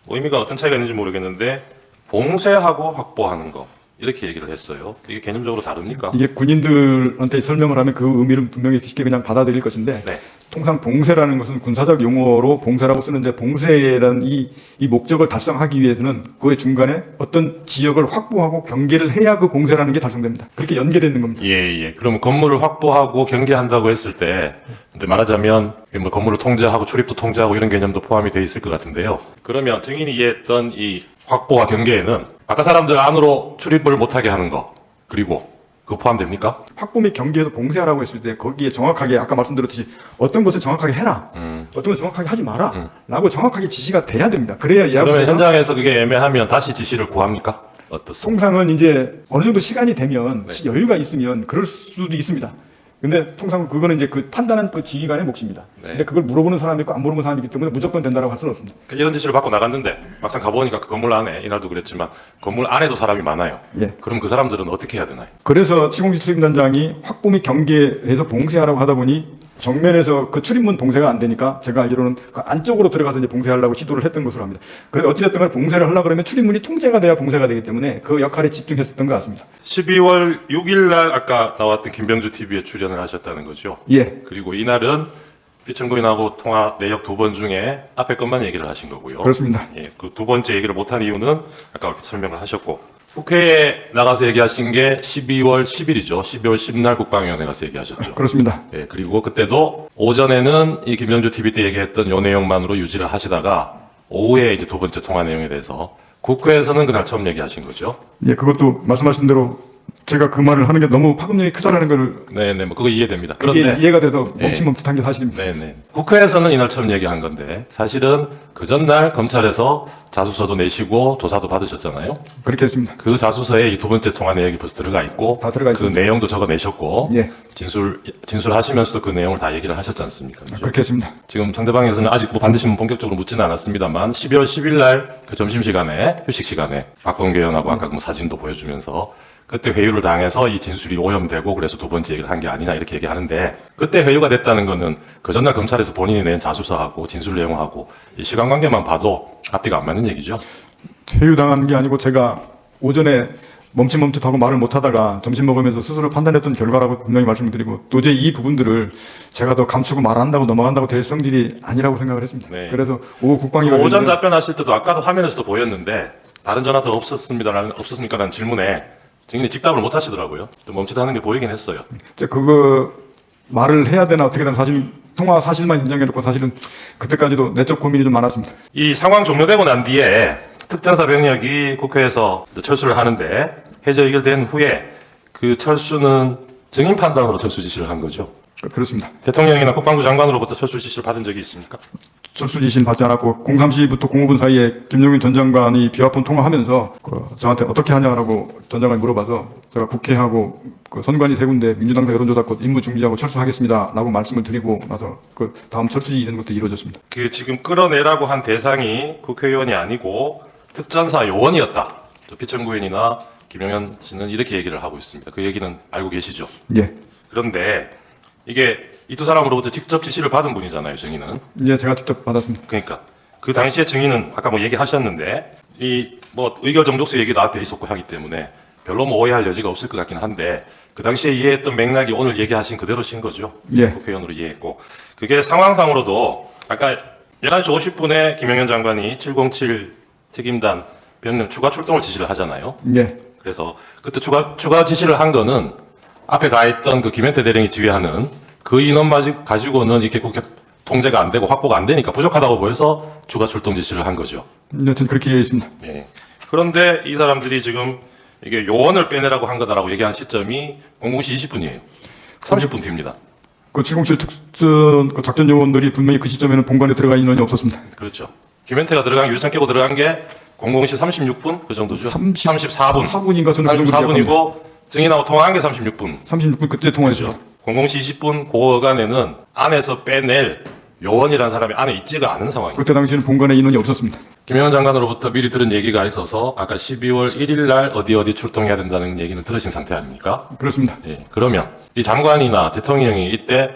의미가 어떤 차이가 있는지 모르겠는데 봉쇄하고 확보하는 거, 이렇게 얘기를 했어요. 이게 개념적으로 다릅니까? 이게 군인들한테 설명을 하면 그 의미를 분명히 쉽게 그냥 받아들일 것인데, 네. 통상 봉쇄라는 것은 군사적 용어로 봉쇄라고 쓰는데, 봉쇄라는 이 목적을 달성하기 위해서는 그의 중간에 어떤 지역을 확보하고 경계를 해야 그 봉쇄라는 게 달성됩니다. 그렇게 연계되어 있는 겁니다. 예. 그러면 건물을 확보하고 경계한다고 했을 때, 근데 말하자면 뭐 건물을 통제하고 출입도 통제하고 이런 개념도 포함이 돼 있을 것 같은데요. 그러면 증인이 이해했던 이 확보와 경계에는 아까 사람들 안으로 출입을 못하게 하는 거, 그리고 그거 포함됩니까? 확보 및 경계에서 봉쇄하라고 했을 때 거기에 정확하게 아까 말씀드렸듯이 어떤 것을 정확하게 해라, 어떤 것을 정확하게 하지 마라 라고 정확하게 지시가 돼야 됩니다. 그래야 그러면 예하고 현장에서 그게 애매하면 다시 지시를 구합니까? 어떻습니까? 통상은 이제 어느 정도 시간이 되면 네. 여유가 있으면 그럴 수도 있습니다. 근데 통상 그거는 이제 그 판단한 그 지휘관의 몫입니다. 네. 근데 그걸 물어보는 사람이 있고 안 물어보는 사람이 있기 때문에 무조건 된다라고 할 수는 없습니다. 이런 지시를 받고 나갔는데 막상 가보니까 그 건물 안에, 이날도 그랬지만 건물 안에도 사람이 많아요. 예. 그럼 그 사람들은 어떻게 해야 되나요? 그래서 시공지 수임단장이 확보 및 경계에서 봉쇄하라고 하다 보니 정면에서 그 출입문 봉쇄가 안 되니까 제가 알기로는 그 안쪽으로 들어가서 이제 봉쇄하려고 시도를 했던 것으로 합니다. 그래서 어찌됐든 간에 봉쇄를 하려고 그러면 출입문이 통제가 돼야 봉쇄가 되기 때문에 그 역할에 집중했었던 것 같습니다. 12월 6일 날 아까 나왔던 김병주 TV에 출연을 하셨다는 거죠. 예. 그리고 이날은 피청구인하고 통화 내역 2번 중에 앞에 것만 얘기를 하신 거고요. 그렇습니다. 예, 그 두 번째 얘기를 못한 이유는 아까 이렇게 설명을 하셨고, 국회에 나가서 얘기하신 게 12월 10일이죠. 12월 10일 국방위원회 가서 얘기하셨죠. 그렇습니다. 예, 그리고 그때도 오전에는 이 김병주 TV 때 얘기했던 요 내용만으로 유지를 하시다가 오후에 이제 두 번째 통화 내용에 대해서 국회에서는 그날 처음 얘기하신 거죠. 예, 그것도 말씀하신 대로 제가 그 말을 하는 게 너무 파급력이 크다라는 걸 네네, 뭐 그거 이해됩니다. 그게 그런데 이해가 돼서 멈칫멈칫한 게 사실입니다. 네네. 국회에서는 이날 처음 얘기한 건데 사실은 그 전날 검찰에서 자수서도 내시고 조사도 받으셨잖아요. 그렇게 했습니다. 그 자수서에 이 두 번째 통화 내역이 벌써 들어가 있고 다 들어가 그 있습니다. 내용도 적어내셨고 예. 진술하시면서도 그 내용을 다 얘기를 하셨지 않습니까? 그죠? 그렇게 했습니다. 지금 상대방에서는 아직 뭐 반드시 본격적으로 묻지는 않았습니다만 12월 10일 날 그 점심시간에 휴식 시간에 박범계 의원하고 아까 그 사진도 보여주면서 그때 회유를 당해서 이 진술이 오염되고 그래서 두 번째 얘기를 한 게 아니냐 이렇게 얘기하는데, 그때 회유가 됐다는 거는 그 전날 검찰에서 본인이 낸 자수서하고 진술 내용하고 이 시간관계만 봐도 앞뒤가 안 맞는 얘기죠. 퇴유당한 게 아니고 제가 오전에 멈칫멈칫하고 말을 못하다가 점심 먹으면서 스스로 판단했던 결과라고 분명히 말씀드리고, 도저히 이 부분들을 제가 더 감추고 말한다고 넘어간다고 될 성질이 아니라고 생각을 했습니다. 네. 그래서 오후 국방위 오전 답변하실 때도 아까도 화면에서도 보였는데 다른 전화도 없었습니까라는 질문에 증인이 직답을 못 하시더라고요. 좀 멈칫하는 게 보이긴 했어요. 그거 말을 해야 되나 어떻게 되나 사실 통화 사실만 인정해놓고 사실은 그때까지도 내적 고민이 좀 많았습니다. 이 상황 종료되고 난 뒤에 특전사 병력이 국회에서 철수를 하는데 해제 의결된 후에 그 철수는 증인 판단으로 철수 지시를 한 거죠. 그렇습니다. 대통령이나 국방부 장관으로부터 철수 지시를 받은 적이 있습니까? 철수 지시는 받지 않았고 03시부터 05분 사이에 김용인 전 장관이 비화폰 통화하면서 저한테 어떻게 하냐라고 전 장관이 물어봐서 제가 국회하고 그 선관위 세 군데 민주당 여론조사권 임무 중지하고 철수하겠습니다라고 말씀을 드리고 나서 그 다음 철수 지시되는 것도 이루어졌습니다. 그 지금 끌어내라고 한 대상이 국회의원이 아니고 특전사 요원이었다. 피청구인이나 김용현 씨는 이렇게 얘기를 하고 있습니다. 그 얘기는 알고 계시죠? 예. 그런데 이게 이 두 사람으로부터 직접 지시를 받은 분이잖아요, 증인은. 예, 제가 직접 받았습니다. 그러니까 그 당시에 증인은 아까 뭐 얘기하셨는데 이 뭐 의결 정족수 얘기도 앞에 있었고 하기 때문에 별로 뭐 오해할 여지가 없을 것 같긴 한데 그 당시에 이해했던 맥락이 오늘 얘기하신 그대로신 거죠. 예. 국회의원으로 이해했고 그게 상황상으로도 아까 11시 50분에 김영현 장관이 707 특임단 변경 추가 출동을 지시를 하잖아요. 예. 그래서 그때 추가 지시를 한 거는 앞에 가 있던 그 김현태 대령이 지휘하는 그 인원만 가지고는 이렇게 국회 통제가 안 되고 확보가 안 되니까 부족하다고 보여서 추가 출동 지시를 한 거죠. 네, 저는 그렇게 이해했습니다. 예. 그런데 이 사람들이 지금 이게 요원을 빼내라고 한 거다라고 얘기한 시점이 00시 20분이에요. 30분 뒤입니다. 그 707 특전 그 작전 요원들이 분명히 그 시점에는 본관에 들어가 인원이 없었습니다. 그렇죠. 김현태가 들어간 게 유리창 깨고 들어간 게 00시 36분 그 정도죠. 34분. 4분인가 저는 그 정도 기억합니다. 34분이고 증인하고 통화한 게 36분. 36분 그때 통화했습니다. 00시 20분 그 어간에는 안에서 빼낼 요원이라는 사람이 안에 있지가 않은 상황입니다. 그때 당시에는 본관에 인원이 없었습니다. 김영현 장관으로부터 미리 들은 얘기가 있어서 아까 12월 1일 날 어디 출동해야 된다는 얘기는 들으신 상태 아닙니까? 그렇습니다. 예. 그러면 이 장관이나 대통령이 이때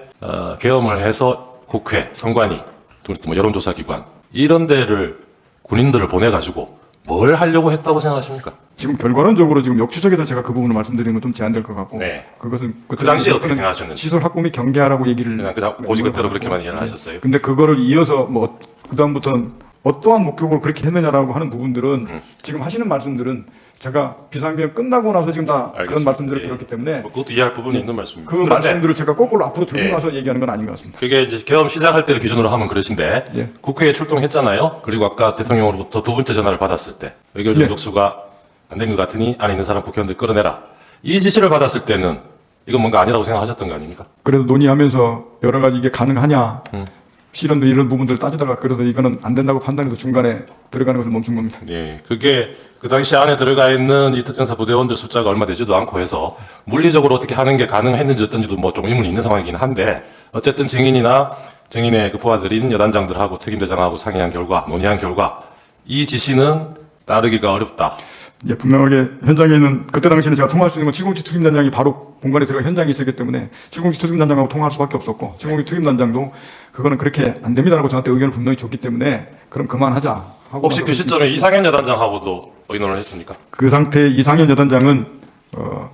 계엄을 해서 국회, 선관위, 또 뭐 여론조사 기관 이런 데를 군인들을 보내가지고 뭘 하려고 했다고 생각하십니까? 지금 결과론적으로 지금 역추적에서 제가 그 부분을 말씀드리는 건 좀 제한될 것 같고 네. 그것은 그 당시에 어떻게 생각하셨는지. 시설 확보 및 경계하라고 얘기를 그냥 고지급대로 그렇게만 이해를 하셨어요. 근데 그거를 이어서 뭐 그다음부터는 어떠한 목적으로 그렇게 했느냐라고 하는 부분들은 지금 하시는 말씀들은 제가 비상계엄 끝나고 나서 지금 다 그런 알겠습니다. 말씀들을 예. 들었기 때문에 뭐 그것도 이해할 부분이 있는 말씀입니다. 그 그런데 말씀들을 제가 거꾸로 앞으로 들고 예. 나서 얘기하는 건 아닌 것 같습니다. 그게 이제 계엄 시작할 때를 기준으로 하면 그러신데 예. 국회에 출동했잖아요. 그리고 아까 대통령으로부터 두 번째 전화를 받았을 때 의결 예. 정족수가 안 된 것 같으니 안에 있는 사람 국회의원들 끌어내라. 이 지시를 받았을 때는 이건 뭔가 아니라고 생각하셨던 거 아닙니까? 그래도 논의하면서 여러 가지 이게 가능하냐 실현도 이런 부분들을 따지다가 그래서 이거는 안 된다고 판단해서 중간에 들어가는 것을 멈춘 겁니다. 예, 그게 그 당시 안에 들어가 있는 이 특전사 부대원들 숫자가 얼마 되지도 않고 해서 물리적으로 어떻게 하는 게 가능했는지 어떤지도 뭐 좀 의문이 있는 상황이긴 한데 어쨌든 증인이나 증인의 그 부하들인 여단장들하고 특임대장하고 상의한 결과, 논의한 결과 이 지시는 따르기가 어렵다. 예, 분명하게 현장에는 그때 당시에는 제가 통화할 수 있는 건 707 특임단장이 바로 본관에 들어가 현장에 있었기 때문에 707 특임단장하고 통화할 수밖에 없었고 707 특임단장도 그거는 그렇게 안 됩니다라고 저한테 의견을 분명히 줬기 때문에 그럼 그만하자 하고 혹시 그 시점에 이상현 여단장하고도 의논을 했습니까? 그 상태의 이상현 여단장은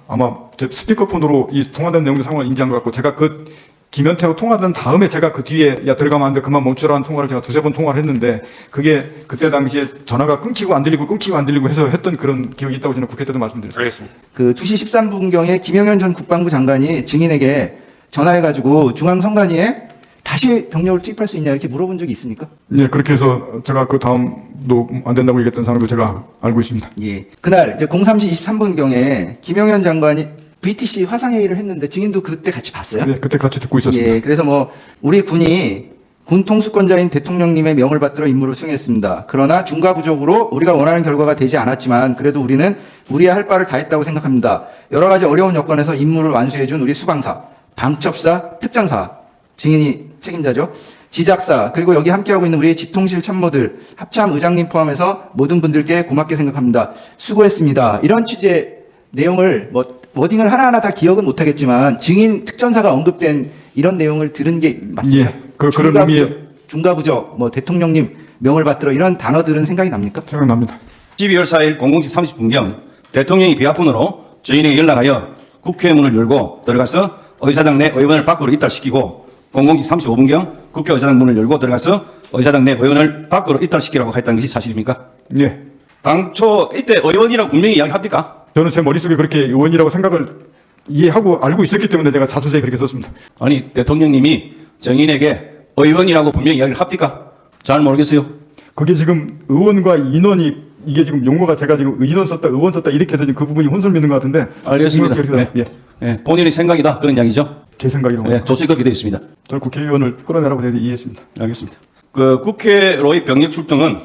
아마 제 스피커폰으로 이 통화된 내용의 상황을 인지한 것 같고 제가 그 김현태하고 통화된 다음에 제가 그 뒤에 야 들어가면 안 돼 그만 멈추라는 통화를 제가 두세 번 통화를 했는데 그게 그때 당시에 전화가 끊기고 안 들리고 해서 했던 그런 기억이 있다고 저는 국회 때도 말씀드렸습니다. 알겠습니다. 그 2시 13분경에 김영현 전 국방부 장관이 증인에게 전화해가지고 중앙선관위에 다시 병력을 투입할 수 있냐 이렇게 물어본 적이 있습니까? 예, 그렇게 해서 제가 그 다음도 안 된다고 얘기했던 사람들 제가 알고 있습니다. 예. 그날 이제 03시 23분경에 김영현 장관이 VTC 화상회의를 했는데 증인도 그때 같이 봤어요? 네, 그때 같이 듣고 있었습니다. 예. 그래서 뭐 우리 군이 군 통수권자인 대통령님의 명을 받들어 임무를 수행했습니다. 그러나 중과부적으로 우리가 원하는 결과가 되지 않았지만 그래도 우리는 우리야 할 바를 다했다고 생각합니다. 여러 가지 어려운 여건에서 임무를 완수해준 우리 수방사, 방첩사, 특전사, 증인이 책임자죠. 지작사, 그리고 여기 함께하고 있는 우리 지통실 참모들, 합참 의장님 포함해서 모든 분들께 고맙게 생각합니다. 수고했습니다. 이런 취지의 내용을 뭐 워딩을 하나하나 다 기억은 못하겠지만 증인 특전사가 언급된 이런 내용을 들은 게 맞습니다. 예, 그런 의미의 중과부적, 뭐 대통령님 명을 받들어 이런 단어들은 생각이 납니까? 생각납니다. 12월 4일 00시 30분경 대통령이 비화폰으로 저희에게 연락하여 국회 문을 열고 들어가서 의사당 내 의원을 밖으로 이탈시키고 00시 35분경 국회의사당 문을 열고 들어가서 의사당 내 의원을 밖으로 이탈시키라고 했다는 것이 사실입니까? 예. 당초 이때 의원이라고 분명히 이야기합니까? 저는 제 머릿속에 그렇게 의원이라고 생각을 이해하고 알고 있었기 때문에 제가 자수서에 그렇게 썼습니다. 아니 대통령님이 정인에게 의원이라고 분명히 이야기를 합니까? 잘 모르겠어요. 그게 지금 의원과 인원이 이게 지금 용어가 제가 지금 의원 썼다, 의원 썼다 이렇게 해서 지금 그 부분이 혼선을 믿는 것 같은데. 알겠습니다. 네. 예. 예, 본인의 생각이다 그런 이야기죠. 제 생각이로. 예, 조치 그렇게 되어 있습니다. 저는 국회의원을 끌어내라고 이해했습니다. 알겠습니다. 그 국회로의 병력 출동은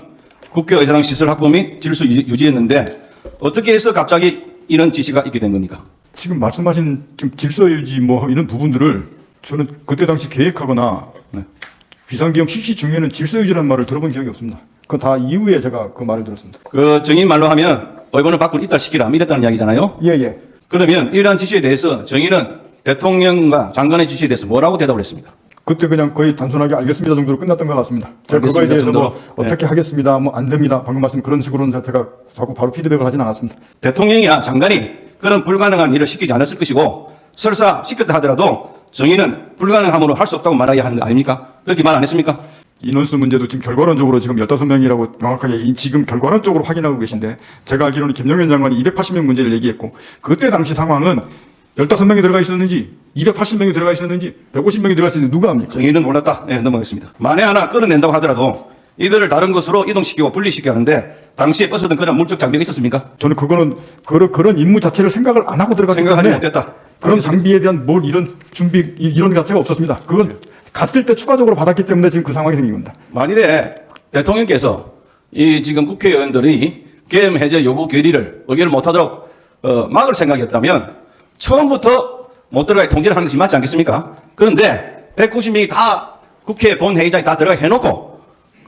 국회의사당 시설 확보 및 질서 유지했는데 어떻게 해서 갑자기 이런 지시가 있게 된 겁니까? 지금 말씀하신 지금 질서 유지 뭐 이런 부분들을 저는 그때 당시 계획하거나 비상기형 실시 중에는 질서 유지라는 말을 들어본 기억이 없습니다. 그건 다 이후에 제가 그 말을 들었습니다. 그 정인 말로 하면 의원을 밖으로 이탈시키라 이랬다는 이야기잖아요. 예. 그러면 이러한 지시에 대해서 정인은 대통령과 장관의 지시에 대해서 뭐라고 대답을 했습니까? 그때 그냥 거의 단순하게 알겠습니다 정도로 끝났던 것 같습니다. 제가 그거에 알겠습니다 대해서 뭐 정도로. 어떻게 하겠습니다, 뭐 안 됩니다, 방금 말씀 그런 식으로는 제가 자꾸 바로 피드백을 하진 않았습니다. 대통령이나 장관이 그런 불가능한 일을 시키지 않았을 것이고 설사 시켰다 하더라도 정인은 불가능함으로 할 수 없다고 말해야 하는 거 아닙니까? 그렇게 말 안 했습니까? 인원수 문제도 지금 결과론적으로 지금 15명이라고 명확하게 지금 결과론적으로 확인하고 계신데 제가 알기로는 김용현 장관이 280명 문제를 얘기했고 그때 당시 상황은 15명이 들어가 있었는지 280명이 들어가 있었는지 150명이 들어가 있었는지 누가 압니까? 정의는 몰랐다. 네, 넘어가겠습니다. 만에 하나 끌어낸다고 하더라도 이들을 다른 곳으로 이동시키고 분리시켜야 하는데 당시에 버스든 그런 물적 장비가 있었습니까? 저는 그거는 그런 임무 자체를 생각을 안 하고 들어갔기 생각하지 때문에 못했다. 그런 장비에 대한 뭘 이런 준비 이런 자체가 없었습니다. 그건 갔을 때 추가적으로 받았기 때문에 지금 그 상황이 생긴 겁니다. 만일에 대통령께서 이 지금 국회의원들이 계엄 해제 요구 결의를 의결을 못하도록 막을 생각이었다면 처음부터 못 들어가게 통제를 하는 것이 맞지 않겠습니까? 그런데 190명이 다 국회 본회의장에 다 들어가 해놓고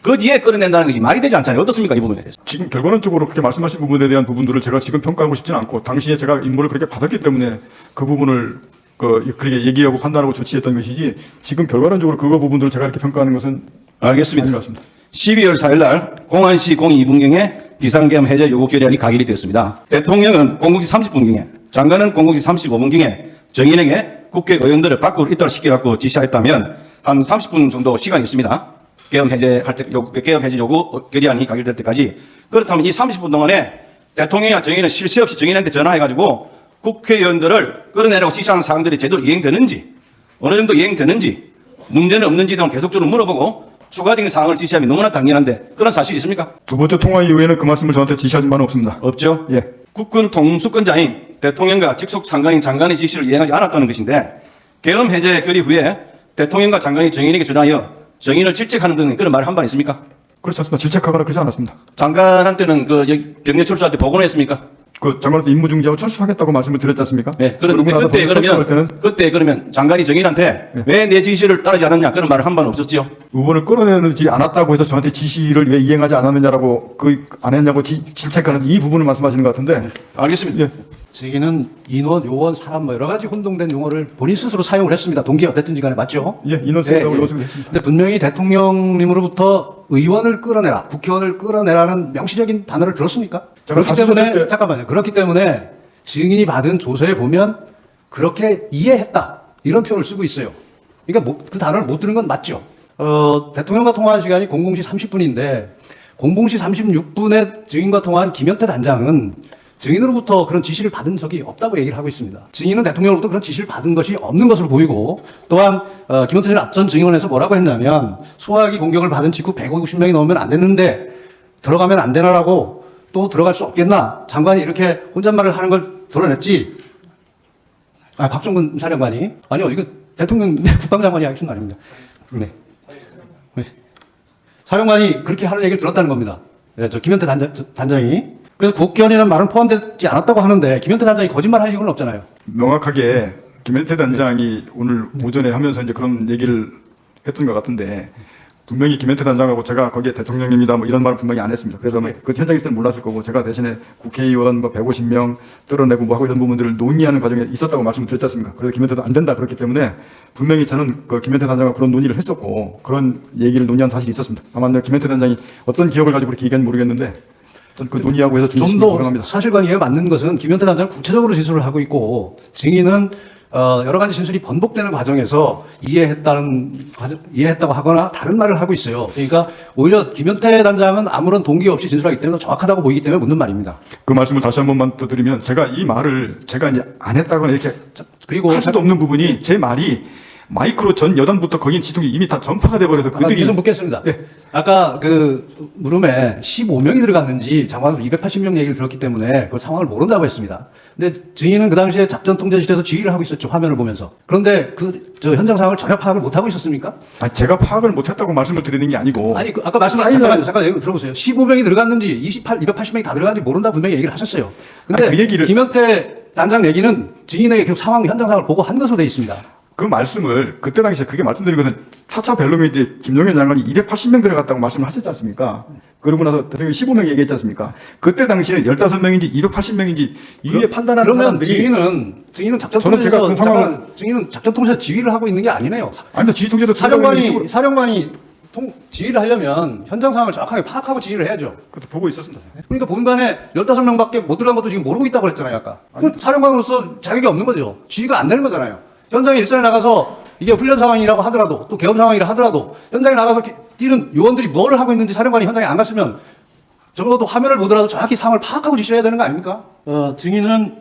그 뒤에 끌어낸다는 것이 말이 되지 않잖아요. 어떻습니까? 이 부분에 대해서. 지금 결과론적으로 그렇게 말씀하신 부분에 대한 부분들을 제가 지금 평가하고 싶지는 않고 당시에 제가 임무를 그렇게 받았기 때문에 그 부분을 그렇게 얘기하고 판단하고 조치했던 것이지 지금 결과론적으로 그거 부분들을 제가 이렇게 평가하는 것은 알겠습니다. 아닌 것 같습니다. 12월 4일 날 공안시 02분경에 비상계엄 해제 요구 결의안이 가결이 되었습니다. 대통령은 00시 30분경에 장관은 00시 35분경에 정인에게 국회의원들을 밖으로 이탈시키라고 지시했다면 한 30분 정도 시간이 있습니다. 계엄 해제 요구 결의안이 가결될 때까지. 그렇다면 이 30분 동안에 대통령이나 정인은 쉴 새 없이 정인한테 전화해가지고 국회의원들을 끌어내라고 지시하는 사항들이 제대로 이행되는지 어느 정도 이행되는지 문제는 없는지 등을 계속적으로 물어보고 추가적인 사항을 지시하면 너무나 당연한데 그런 사실이 있습니까? 두 번째 통화 이후에는 그 말씀을 저한테 지시하신 바는 없습니다. 없죠. 예. 국군 통수권자인 대통령과 직속 상관인 장관의 지시를 이행하지 않았다는 것인데 계엄 해제 결의 후에 대통령과 장관이 정인에게 전하여 정인을 질책하는 등의 그런 말을 한 번 있습니까? 그렇지 않습니다. 질책하거나 그러지 않았습니다. 장관한테는 그 병력 철수한테 보고는 했습니까? 그 장관한테 임무 중지하고 철수하겠다고 말씀을 드렸지 않습니까? 네. 그런데 그러고 나서 그때 그러면 장관이 정인한테 왜 내 지시를 따르지 않았냐 그런 말을 한 번 없었지요. 의원을 끌어내지 않았다고 해서 저한테 지시를 왜 이행하지 않았느냐라고 안 했냐고 질책하는 이 부분을 말씀하시는 것 같은데. 알겠습니다. 예. 저희는 인원, 요원, 사람 뭐 여러 가지 혼동된 용어를 본인 스스로 사용을 했습니다. 동기가 어땠든지 간에 맞죠? 예, 인원수라고 요청을 했습니다. 근데 분명히 대통령님으로부터 의원을 끌어내라, 국회의원을 끌어내라는 명시적인 단어를 들었습니까? 제가 그렇기 사실 때문에 때- 잠깐만요. 그렇기 때문에 증인이 받은 조서에 보면 그렇게 이해했다 이런 표현을 쓰고 있어요. 그러니까 그 단어를 못 들은 건 맞죠. 대통령과 통화한 시간이 00시 30분인데 00시 36분에 증인과 통화한 김현태 단장은 증인으로부터 그런 지시를 받은 적이 없다고 얘기를 하고 있습니다. 증인은 대통령으로부터 그런 지시를 받은 것이 없는 것으로 보이고 또한 김현태 전 앞선 증인원에서 뭐라고 했냐면 소화기 공격을 받은 직후 150명이 넘으면 안 됐는데 들어가면 안 되나라고 또 들어갈 수 없겠나 장관이 이렇게 혼잣말을 하는 걸 드러냈지. 박종근 사령관이 아니요 이거 대통령 국방장관이 하신 거 아닙니다. 네. 사령관이 그렇게 하는 얘기를 들었다는 겁니다. 네, 저 김현태 단장이. 그래서 국견이라는 말은 포함되지 않았다고 하는데 김현태 단장이 거짓말할 이유는 없잖아요. 명확하게 김현태 단장이 오늘 오전에 하면서 이제 그런 얘기를 했던 것 같은데 분명히 김현태 단장하고 제가 거기에 대통령입니다 뭐 이런 말은 분명히 안 했습니다. 그래서 그 현장에 있을 때는 몰랐을 거고 제가 대신에 국회의원 뭐 150명 뚫어내고 뭐 하고 이런 부분들을 논의하는 과정에 있었다고 말씀을 드렸지 않습니까? 그래서 김현태도 안 된다 그렇기 때문에 분명히 저는 그 김현태 단장과 그런 논의를 했었고 그런 얘기를 논의한 사실이 있었습니다. 다만 김현태 단장이 어떤 기억을 가지고 그렇게 얘기하는지 모르겠는데 전 그 논의하고 해서 좀 더 사실관계가 맞는 것은 김현태 단장은 구체적으로 진술을 하고 있고 증인은 여러 가지 진술이 번복되는 과정에서 이해했다고 하거나 다른 말을 하고 있어요. 그러니까 오히려 김현태 단장은 아무런 동기 없이 진술하기 때문에 정확하다고 보이기 때문에 묻는 말입니다. 그 말씀을 다시 한 번만 더 드리면 제가 이 말을 제가 이제 안 했다거나 이렇게 그리고 할 수도 없는 부분이 제 말이 마이크로 전 여당부터 거긴 지통이 이미 다 전파가 돼버려서 그들이 계속 묻겠습니다. 네. 아까 그 물음에 15명이 들어갔는지 장관으로 280명 얘기를 들었기 때문에 그 상황을 모른다고 했습니다. 근데 증인은 그 당시에 작전 통제실에서 지휘를 하고 있었죠. 화면을 보면서. 그런데 저 현장 상황을 전혀 파악을 못 하고 있었습니까? 아니, 제가 파악을 못했다고 말씀을 드리는 게 아니고 아니 아까 말씀하신 잠깐 얘기 들어보세요. 15명이 들어갔는지 280명이 다 들어갔는지 모른다 분명히 얘기를 하셨어요. 근데 그 얘기를 김현태 단장 얘기는 증인에게 계속 현장 상황을 보고 한 것으로 돼 있습니다. 그 말씀을 그때 당시에 그게 말씀드린 것은 4차 벨로미 때 김용현 장관이 280명 들어갔다고 말씀을 하셨지 않습니까? 그러고 나서 대통령이 15명 얘기했지 않습니까? 그때 당시에 15명인지 280명인지 이게 판단하는 그러면 사람들이 증인은 작전 저는 제가 그 통제에서 상황을- 잠깐 증인은 작전 통제에서 지휘를 하고 있는 게 아니네요. 아니 지휘 통제도 사령관이 지휘를 하려면 현장 상황을 정확하게 파악하고 지휘를 해야죠. 그것도 보고 있었습니다. 그러니까 본관에 15명밖에 못 들어간 것도 지금 모르고 있다고 그랬잖아요, 아까. 그 사령관으로서 자격이 없는 거죠. 지휘가 안 되는 거잖아요. 현장에 일선에 나가서 이게 훈련 상황이라고 하더라도 또 계엄 상황이라 하더라도 현장에 나가서 뛰는 요원들이 뭘 하고 있는지 사령관이 현장에 안 갔으면 적어도 화면을 보더라도 정확히 상황을 파악하고 지시해야 되는 거 아닙니까? 증인은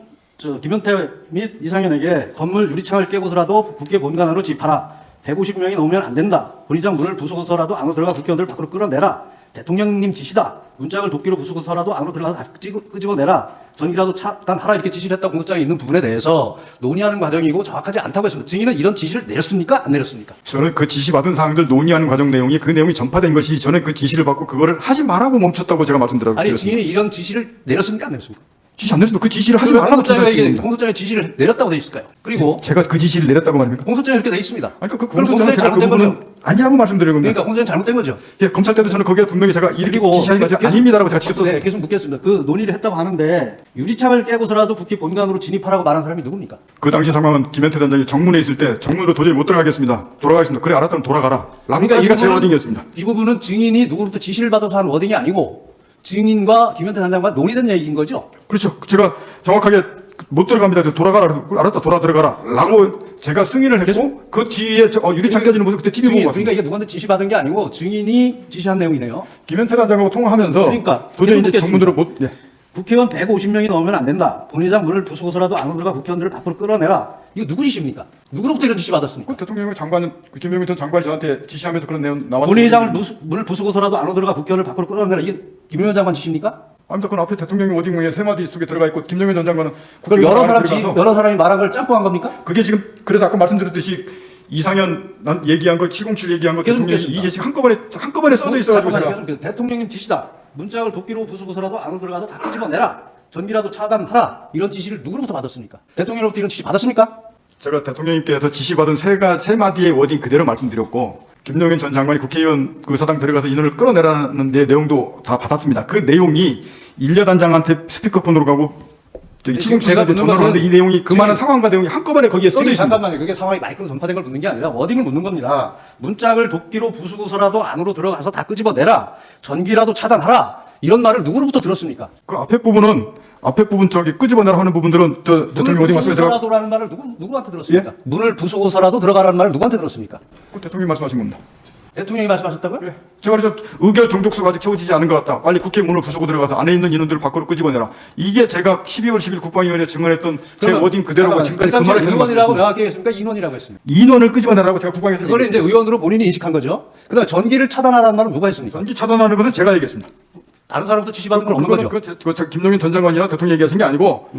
김현태 및 이상현에게 건물 유리창을 깨고서라도 국회 본관으로 집하라. 150명이 넘으면 안 된다. 본의장 문을 부수고서라도 안으로 들어가 국회의원들 밖으로 끌어내라. 대통령님 지시다. 문짝을 도끼로 부수고서라도 안으로 들어가서 다 끄집어내라. 전기라도 차단하라. 이렇게 지시를 했다고 공소장에 있는 부분에 대해서 논의하는 과정이고 정확하지 않다고 했습니다. 증인은 이런 지시를 내렸습니까? 안 내렸습니까? 저는 그 지시 받은 사항들 논의하는 과정 내용이 그 내용이 전파된 것이 저는 그 지시를 받고 그거를 하지 말라고 멈췄다고 제가 말씀드렸습니다. 아니, 증인이 이런 지시를 내렸습니까? 안 내렸습니까? 지시 안 냈습니다. 그 지시를 하지 말라고 말씀드렸습니다. 공소장에 지시를 내렸다고 돼 있을까요? 그리고 제가 그 지시를 내렸다고 말입니까? 공소장에 이렇게 돼 있습니다. 아니 그 그럼 공소장에 공소장이 제가 그 잘못된 부분은 거죠. 아니라고 말씀드린 겁니다. 그러니까 공소장이 잘못된 거죠. 예, 검찰 때도 저는 거기에 분명히 제가 이렇게 그리고 지시한 것이 계속- 아닙니다라고 제가 직접 썼습니다. 네, 계속 묻겠습니다. 그 논의를 했다고 하는데 유리창을 깨고서라도 국회 본관으로 진입하라고 말한 사람이 누굽니까? 그 당시 상황은 김현태 단장이 정문에 있을 때 정문으로 도저히 못 들어가겠습니다. 돌아가겠습니다. 그래 알았다면 돌아가라. 라고까지가 제 워딩이었습니다. 이 부분은 증인이 누구로부터 지시를 받아서 한 워딩이 아니고 증인과 김현태 단장과 논의된 얘기인 거죠. 그렇죠. 제가 정확하게 못 들어갑니다. 돌아가라. 알았다. 돌아 들어가라. 라고 제가 승인을 했고 그 뒤에 유리창 깨지는 모습 그때 TV 보고 그러니까 왔습니다. 이게 누구한테 지시받은 게 아니고 증인이 지시한 내용이네요. 김현태 단장하고 통화하면서 그러니까 도저히 이제 계속 정문으로 못 네. 국회의원 150명이 넘으면 안 된다. 본회의장 문을 부수고서라도 안으로 들어가 국회의원들을 밖으로 끌어내라. 이거 누구 지시입니까? 누구로부터 이런 지시 받았습니까? 그 대통령의 장관 김영민 전 장관이 저한테 지시하면서 그런 내용 나왔는데 본회의장을 문을 부수고서라도 안으로 들어가 국회의원을 밖으로 끌어내라. 이게 김용현 장관 지시입니까? 아닙니다. 그건 앞에 대통령이 워딩에 세 마디 속에 들어가 있고 김영민 전 장관은 그걸 국회의원 여러 안에 사람 들어가서 여러 사람이 말한 걸 짬뽕 한 겁니까? 그게 지금 그래서 아까 말씀드렸듯이 이상현 난 얘기한 거 707 얘기한 거 계속 대통령이 묻겠습니다. 이게 지금 한꺼번에 써져 있어가지고 잠깐만요. 제가 계속 대통령님 지시다. 문짝을 도끼로 부수고서라도 안으로 들어가서 다 끄집어내라. 전기라도 차단하라. 이런 지시를 누구로부터 받았습니까? 대통령으로부터 이런 지시 받았습니까? 제가 대통령님께서 지시받은 세 마디의 워딩 그대로 말씀드렸고 김용현 전 장관이 국회의원 그 사당 들어가서 인원을 끌어내라는 데 내용도 다 받았습니다. 그 내용이 일여단장한테 스피커폰으로 가고 저기 지금 제가 제가 묻는 전화를 하는데 것은 이 내용이 그 많은 상황과 내용이 한꺼번에 거기에 써져 지금 있습니다. 잠깐만요. 그게 상황이 마이크로 전파된 걸 묻는 게 아니라 워딩을 묻는 겁니다. 문짝을 도끼로 부수고서라도 안으로 들어가서 다 끄집어내라. 전기라도 차단하라. 이런 말을 누구로부터 들었습니까? 그 앞에 부분 저기 끄집어내라 하는 부분들은 저 대통령 워딩 말씀에 제가 부수고서라도라는 말을 누구한테 들었습니까? 문을 부수고서라도 들어가라는 말을 누구한테 들었습니까? 그 대통령이 말씀하신 겁니다. 대통령이 말씀하셨다고요? 예. 제가 그래서 의결 종족수가 아직 채워지지 않은 것 같다. 빨리 국회 문을 부수고 들어가서 안에 있는 인원들을 밖으로 끄집어내라. 이게 제가 12월 10일 국방위원회에 증언했던 제 그러면 워딩 그대로가 지금까지 그 말을 계속 의원이라고 말씀드렸습니다. 명확히 했습니까? 인원이라고 했습니까? 인원을 끄집어내라고 제가 국방위에서 그걸 이제 의원으로 본인이 인식한 거죠. 그다음에 전기를 차단하라는 말은 누가 했습니까? 전기 차단하는 것은 제가 얘기했습니다. 다른 사람부터 지시받은 건 없는 거죠. 그 김용인 전 장관이나 대통령 얘기하신 게 아니고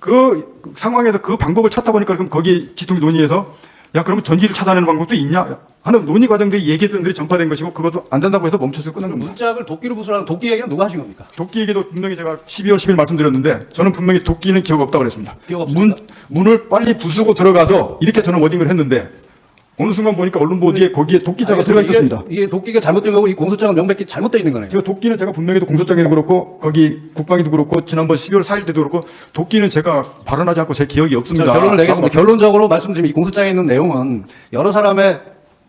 그 상황에서 그 방법을 찾다 보니까 그럼 거기 지통 논의에서 야 그러면 전기를 차단하는 방법도 있냐 하는 논의 과정들이 얘기했던 들이 전파된 것이고 그것도 안 된다고 해서 멈춰서 끝난 겁니다. 문짝을 도끼로 부수라는 도끼 얘기는 누가 하신 겁니까? 도끼 얘기도 분명히 제가 12월 10일 말씀드렸는데 저는 분명히 도끼는 기억 없다고 그랬습니다. 기억 없습니까? 문을 빨리 부수고 들어가서 이렇게 저는 워딩을 했는데 어느 순간 보니까 언론 보도에 거기에 도끼자가 들어가 있었습니다. 이게 도끼가 잘못된 거고 이 공소장은 명백히 잘못되어 있는 거네요. 제가 도끼는 제가 분명히도 공소장에도 그렇고 거기 국방위도 그렇고 지난번 12월 4일 때도 그렇고 도끼는 제가 발언하지 않고 제 기억이 자, 없습니다. 결론을 내겠습니다. 결론적으로 말씀드리면 이 공소장에 있는 내용은 여러 사람의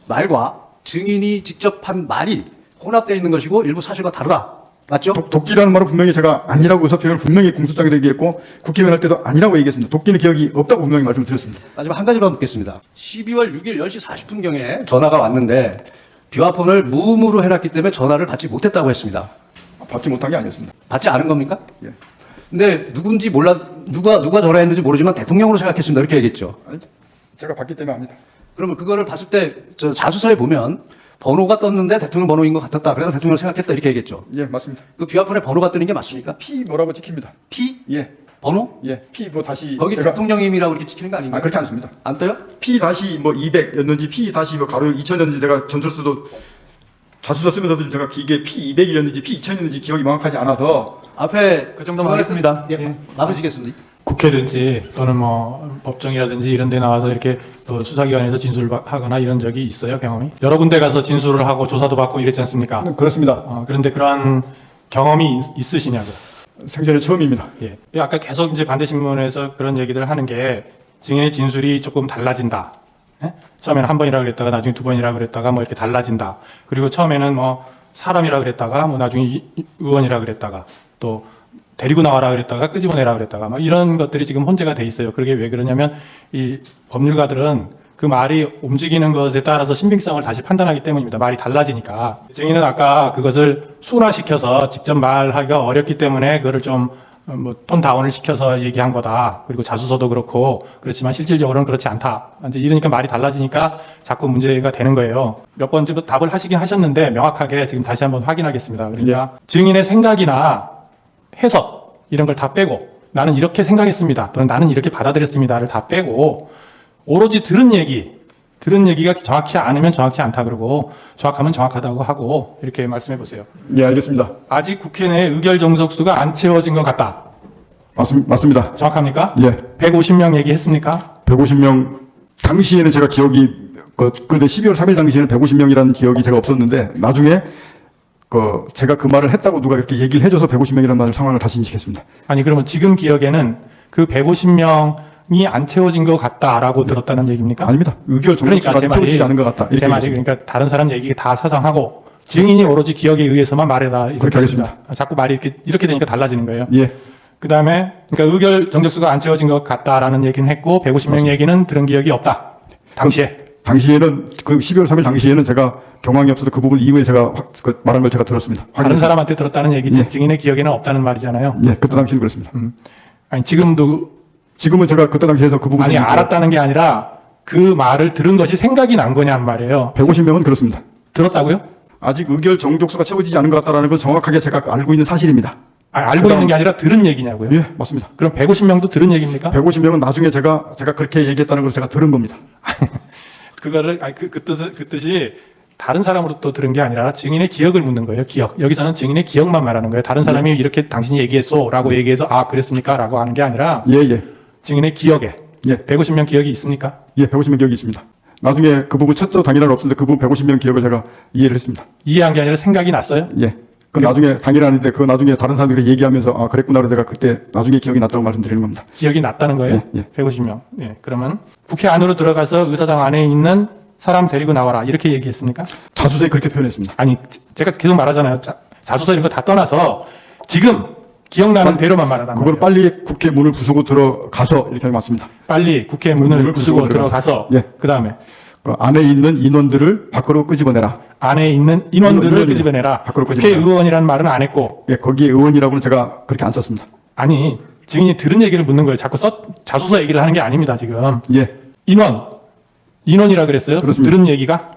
말과 증인이 직접 한 말이 혼합되어 있는 것이고 일부 사실과 다르다. 맞죠? 도끼라는 말은 분명히 제가 아니라고 의사표현을 분명히 공소장에도 얘기했고 국회의원 할 때도 아니라고 얘기했습니다. 도끼는 기억이 없다고 분명히 말씀을 드렸습니다. 마지막 한 가지만 묻겠습니다. 12월 6일 10시 40분경에 전화가 왔는데 비화폰을 무음으로 해놨기 때문에 전화를 받지 못했다고 했습니다. 받지 못한 게 아니었습니다. 받지 않은 겁니까? 예. 근데 누군지 몰라 누가 전화했는지 모르지만 대통령으로 생각했습니다. 이렇게 얘기했죠. 아니, 제가 받기 때문에 압니다. 그러면 그거를 봤을 때 저 자수서에 보면 번호가 떴는데 대통령 번호인 것 같았다. 그래서 대통령 생각했다 이렇게 얘기했죠. 예, 맞습니다. 그 귀화폰에 번호가 뜨는 게 맞습니까? P 뭐라고 찍힙니다. P 예, 번호? 예, P 뭐 다시 거기 제가 대통령님이라고 이렇게 찍히는 거 아닌가요? 그렇게 않습니다. 안 떠요? P 다시 뭐 200였는지 P 다시 뭐 가로 2000였는지 제가 전철수도 자수서 쓰면서도 제가 이게 P 200이었는지 P 2000이었는지 기억이 명확하지 않아서 앞에 그 정도만 하겠습니다. 예, 나누시겠습니다. 국회든지 또는 뭐 법정이라든지 이런 데 나와서 이렇게 또 수사기관에서 진술을 하거나 이런 적이 있어요, 경험이? 여러 군데 가서 진술을 하고 조사도 받고 이랬지 않습니까? 그렇습니다. 그런데 그러한 경험이 있으시냐고요? 생전에 처음입니다. 예. 아까 계속 이제 반대신문에서 그런 얘기들 하는 게 증인의 진술이 조금 달라진다. 예? 처음에는 한 번이라 그랬다가 나중에 두 번이라 그랬다가 뭐 이렇게 달라진다. 그리고 처음에는 뭐 사람이라 그랬다가 뭐 나중에 의원이라 그랬다가 또 데리고 나와라 그랬다가 끄집어내라 그랬다가 막 이런 것들이 지금 혼재가 돼 있어요. 그게 왜 그러냐면 이 법률가들은 그 말이 움직이는 것에 따라서 신빙성을 다시 판단하기 때문입니다. 말이 달라지니까. 증인은 아까 그것을 순화시켜서 직접 말하기가 어렵기 때문에 그거를 좀 뭐 톤 다운을 시켜서 얘기한 거다. 그리고 자수서도 그렇고 그렇지만 실질적으로는 그렇지 않다. 이제 이러니까 말이 달라지니까 자꾸 문제가 되는 거예요. 몇 번째 답을 하시긴 하셨는데 명확하게 지금 다시 한번 확인하겠습니다. 그러니까 증인의 생각이나 해석 이런 걸 다 빼고 나는 이렇게 생각했습니다. 또는 나는 이렇게 받아들였습니다를 다 빼고 오로지 들은 얘기가 정확히 않으면 정확치 않다 그러고 정확하면 정확하다고 하고 이렇게 말씀해 보세요. 예, 알겠습니다. 아직 국회 내에 의결 정석수가 안 채워진 것 같다. 맞습니다. 정확합니까? 예. 150명 얘기했습니까? 150명 당시에는 제가 기억이 그런데 12월 3일 당시에는 150명이라는 기억이 제가 없었는데 나중에 제가 그 말을 했다고 누가 이렇게 얘기를 해줘서 150명이라는 말을 상황을 다시 인식했습니다. 아니 그러면 지금 기억에는 그 150명이 안 채워진 것 같다라고 들었다는 얘기입니까? 아닙니다. 의결 그러니까 정도가 제 채워지지 말이 않은 것 같다. 제 말이 그러니까 다른 사람 얘기 다 사상하고 증인이 오로지 기억에 의해서만 말해라 이런 그렇게 것입니다. 하겠습니다. 자꾸 말이 이렇게 되니까 달라지는 거예요. 예. 그다음에 그러니까 의결 정적수가 안 채워진 것 같다라는 얘기는 했고 150명 얘기는 들은 기억이 없다. 당시에. 당시에는 그 12월 3일 당시에는 제가 경황이 없어서 그 부분 이후에 제가 말한 걸 제가 들었습니다. 다른 사람한테 들었다는 얘기지 예. 증인의 기억에는 없다는 말이잖아요. 예, 그때 당시에는 그렇습니다. 아니 지금은 제가 그때 당시에서 그 부분을 아니 알았다는 게 아니라 그 말을 들은 것이 생각이 난 거냔 말이에요. 150명은 그렇습니다. 들었다고요? 아직 의결 정족수가 채워지지 않은 것 같다라는 건 정확하게 제가 알고 있는 사실입니다. 아니, 알고 있는 게 아니라 들은 얘기냐고요? 예, 맞습니다. 그럼 150명도 들은 얘기입니까? 150명은 나중에 제가 그렇게 얘기했다는 걸 제가 들은 겁니다. 그거를 그 뜻이 다른 사람으로부터 들은 게 아니라 증인의 기억을 묻는 거예요. 기억. 여기서는 증인의 기억만 말하는 거예요. 다른 사람이 이렇게 당신이 얘기했소라고 얘기해서 아 그랬습니까라고 하는 게 아니라 예. 증인의 기억에 예. 150명 기억이 있습니까? 예, 150명 기억이 있습니다. 나중에 그 부분 첫째 당일날 없었는데 그 부분 150명 기억을 제가 이해를 했습니다. 이해한 게 아니라 생각이 났어요? 예. 그 나중에 당일날인데 그 나중에 다른 사람들이 얘기하면서 아 그랬구나 그래서 제가 그때 나중에 기억이 났다고 말씀드리는 겁니다. 기억이 났다는 거예요? 예. 150명. 예. 그러면 국회 안으로 들어가서 의사당 안에 있는 사람 데리고 나와라 이렇게 얘기했습니까? 자수서에 그렇게 표현했습니다. 아니 제가 계속 말하잖아요. 자수서 이런 거 다 떠나서 지금 기억나는 대로만 말하란 그걸 말이에요. 빨리 국회 문을 부수고 들어가서 이렇게 맞습니다. 빨리 국회 문을 부수고 들어가서 예. 그다음에 그 안에 있는 인원들을 밖으로 끄집어내라. 안에 있는 인원들을 인원들을 끄집어내라. 밖으로 끄집어내라. 국회의원이라는 말은 안 했고 예, 거기에 의원이라고는 제가 그렇게 안 썼습니다. 아니 증인이 들은 얘기를 묻는 거예요. 자꾸 자수서 얘기를 하는 게 아닙니다. 지금 예. 인원이라 그랬어요? 그렇습니다. 들은 얘기가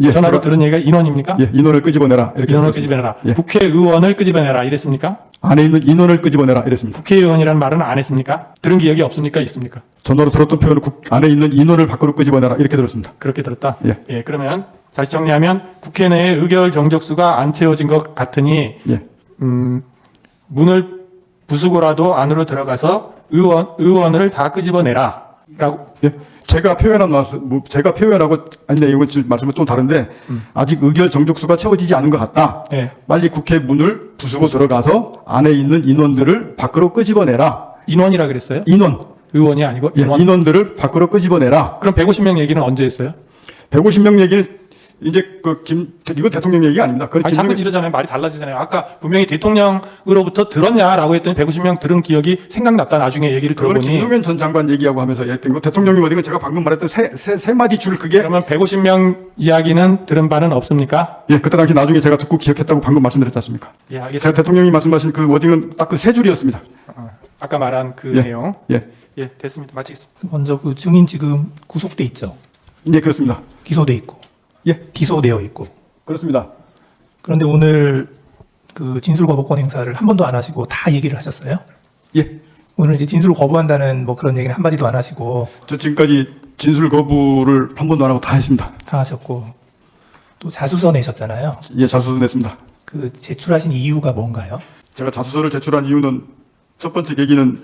예, 전화로 제가- 들은 얘기가 인원입니까? 예, 인원을 끄집어내라. 이렇게 인원을 썼습니다. 끄집어내라. 예. 국회의원을 끄집어내라 이랬습니까? 안에 있는 인원을 끄집어내라 이랬습니다. 국회의원이라는 말은 안 했습니까? 들은 기억이 없습니까? 있습니까? 전화로 들었던 표현은 안에 있는 인원을 밖으로 끄집어내라 이렇게 들었습니다. 그렇게 들었다? 예. 그러면 다시 정리하면 국회 내에 의결 정적수가 안 채워진 것 같으니 예. 문을 부수고라도 안으로 들어가서 의원을 다 끄집어내라. 라고. 예. 제가 표현한 말씀, 제가 표현하고 아닌데 이건 지금 말씀은 또 다른데 아직 의결 정족수가 채워지지 않은 것 같다. 예. 빨리 국회 문을 부수고 들어가서 안에 있는 인원들을 밖으로 끄집어내라. 인원이라 그랬어요? 인원, 의원이 아니고 예, 인원. 인원들을 밖으로 끄집어내라. 그럼 150명 얘기는 언제 했어요? 150명 얘기는 이제 이거 대통령 얘기가 아닙니다. 그건 아니, 자꾸 김정일- 이러잖아요. 말이 달라지잖아요. 아까 분명히 대통령으로부터 들었냐라고 했더니 150명 들은 기억이 생각났다. 나중에 얘기를 그거는 들어보니. 김용현 전 장관 얘기하고 하면서 얘기했던 거 대통령님 어디는 제가 방금 말했던 세 마디 줄 그게 그러면 150명 이야기는 들은 바는 없습니까? 예, 그때 당시 나중에 제가 듣고 기억했다고 방금 말씀드렸지 않습니까? 예, 알겠습니다. 제가 대통령이 말씀하신 그 워딩은 딱 그 세 줄이었습니다. 아까 말한 그 예. 내용. 예. 예, 됐습니다. 마치겠습니다. 먼저 그 증인 지금 구속돼 있죠. 예, 그렇습니다. 기소돼 있고 예, 기소되어 있고. 그렇습니다. 그런데 오늘 그 진술 거부권 행사를 한 번도 안 하시고 다 얘기를 하셨어요? 예, 오늘 이제 진술을 거부한다는 뭐 그런 얘기는 한마디도 안 하시고 저 지금까지 진술 거부를 한 번도 안 하고 다 했습니다. 다 하셨고 또 자수서 내셨잖아요. 예, 자수서 냈습니다. 그 제출하신 이유가 뭔가요? 제가 자수서를 제출한 이유는 첫 번째 계기는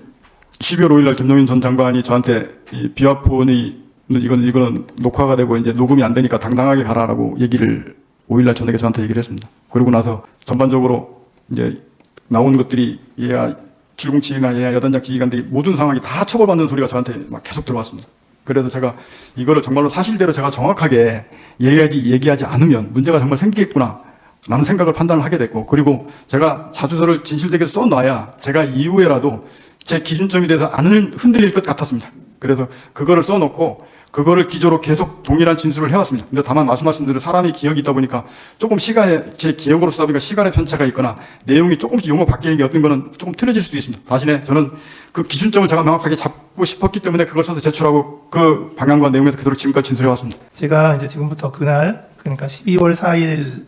12월 5일 날 김용인 전 장관이 저한테 이 비화폰이 이거는 녹화가 되고 이제 녹음이 안 되니까 당당하게 가라라고 얘기를 5일 날 저녁에 저한테 얘기를 했습니다. 그러고 나서 전반적으로 이제 나온 것들이 얘야 707이나 얘야 여단장 지휘관들이 모든 상황이 다 처벌받는 소리가 저한테 막 계속 들어왔습니다. 그래서 제가 이거를 정말로 사실대로 제가 정확하게 얘기하지 않으면 문제가 정말 생기겠구나 라는 생각을 판단을 하게 됐고, 그리고 제가 자주서를 진실되게 써놔야 제가 이후에라도 제 기준점에 대해서 안 흔들릴 것 같았습니다. 그래서 그거를 써놓고 그거를 기조로 계속 동일한 진술을 해왔습니다. 근데 다만 말씀하신 대로 사람이 기억이 있다 보니까 조금 시간에 제 기억으로 쓰다 보니까 시간의 편차가 있거나 내용이 조금씩 용어 바뀌는 게 어떤 거는 조금 틀려질 수도 있습니다. 대신에 저는 그 기준점을 제가 명확하게 잡고 싶었기 때문에 그걸 써서 제출하고 그 방향과 내용에서 그대로 지금까지 진술해왔습니다. 제가 이제 지금부터 그날 그러니까 12월 4일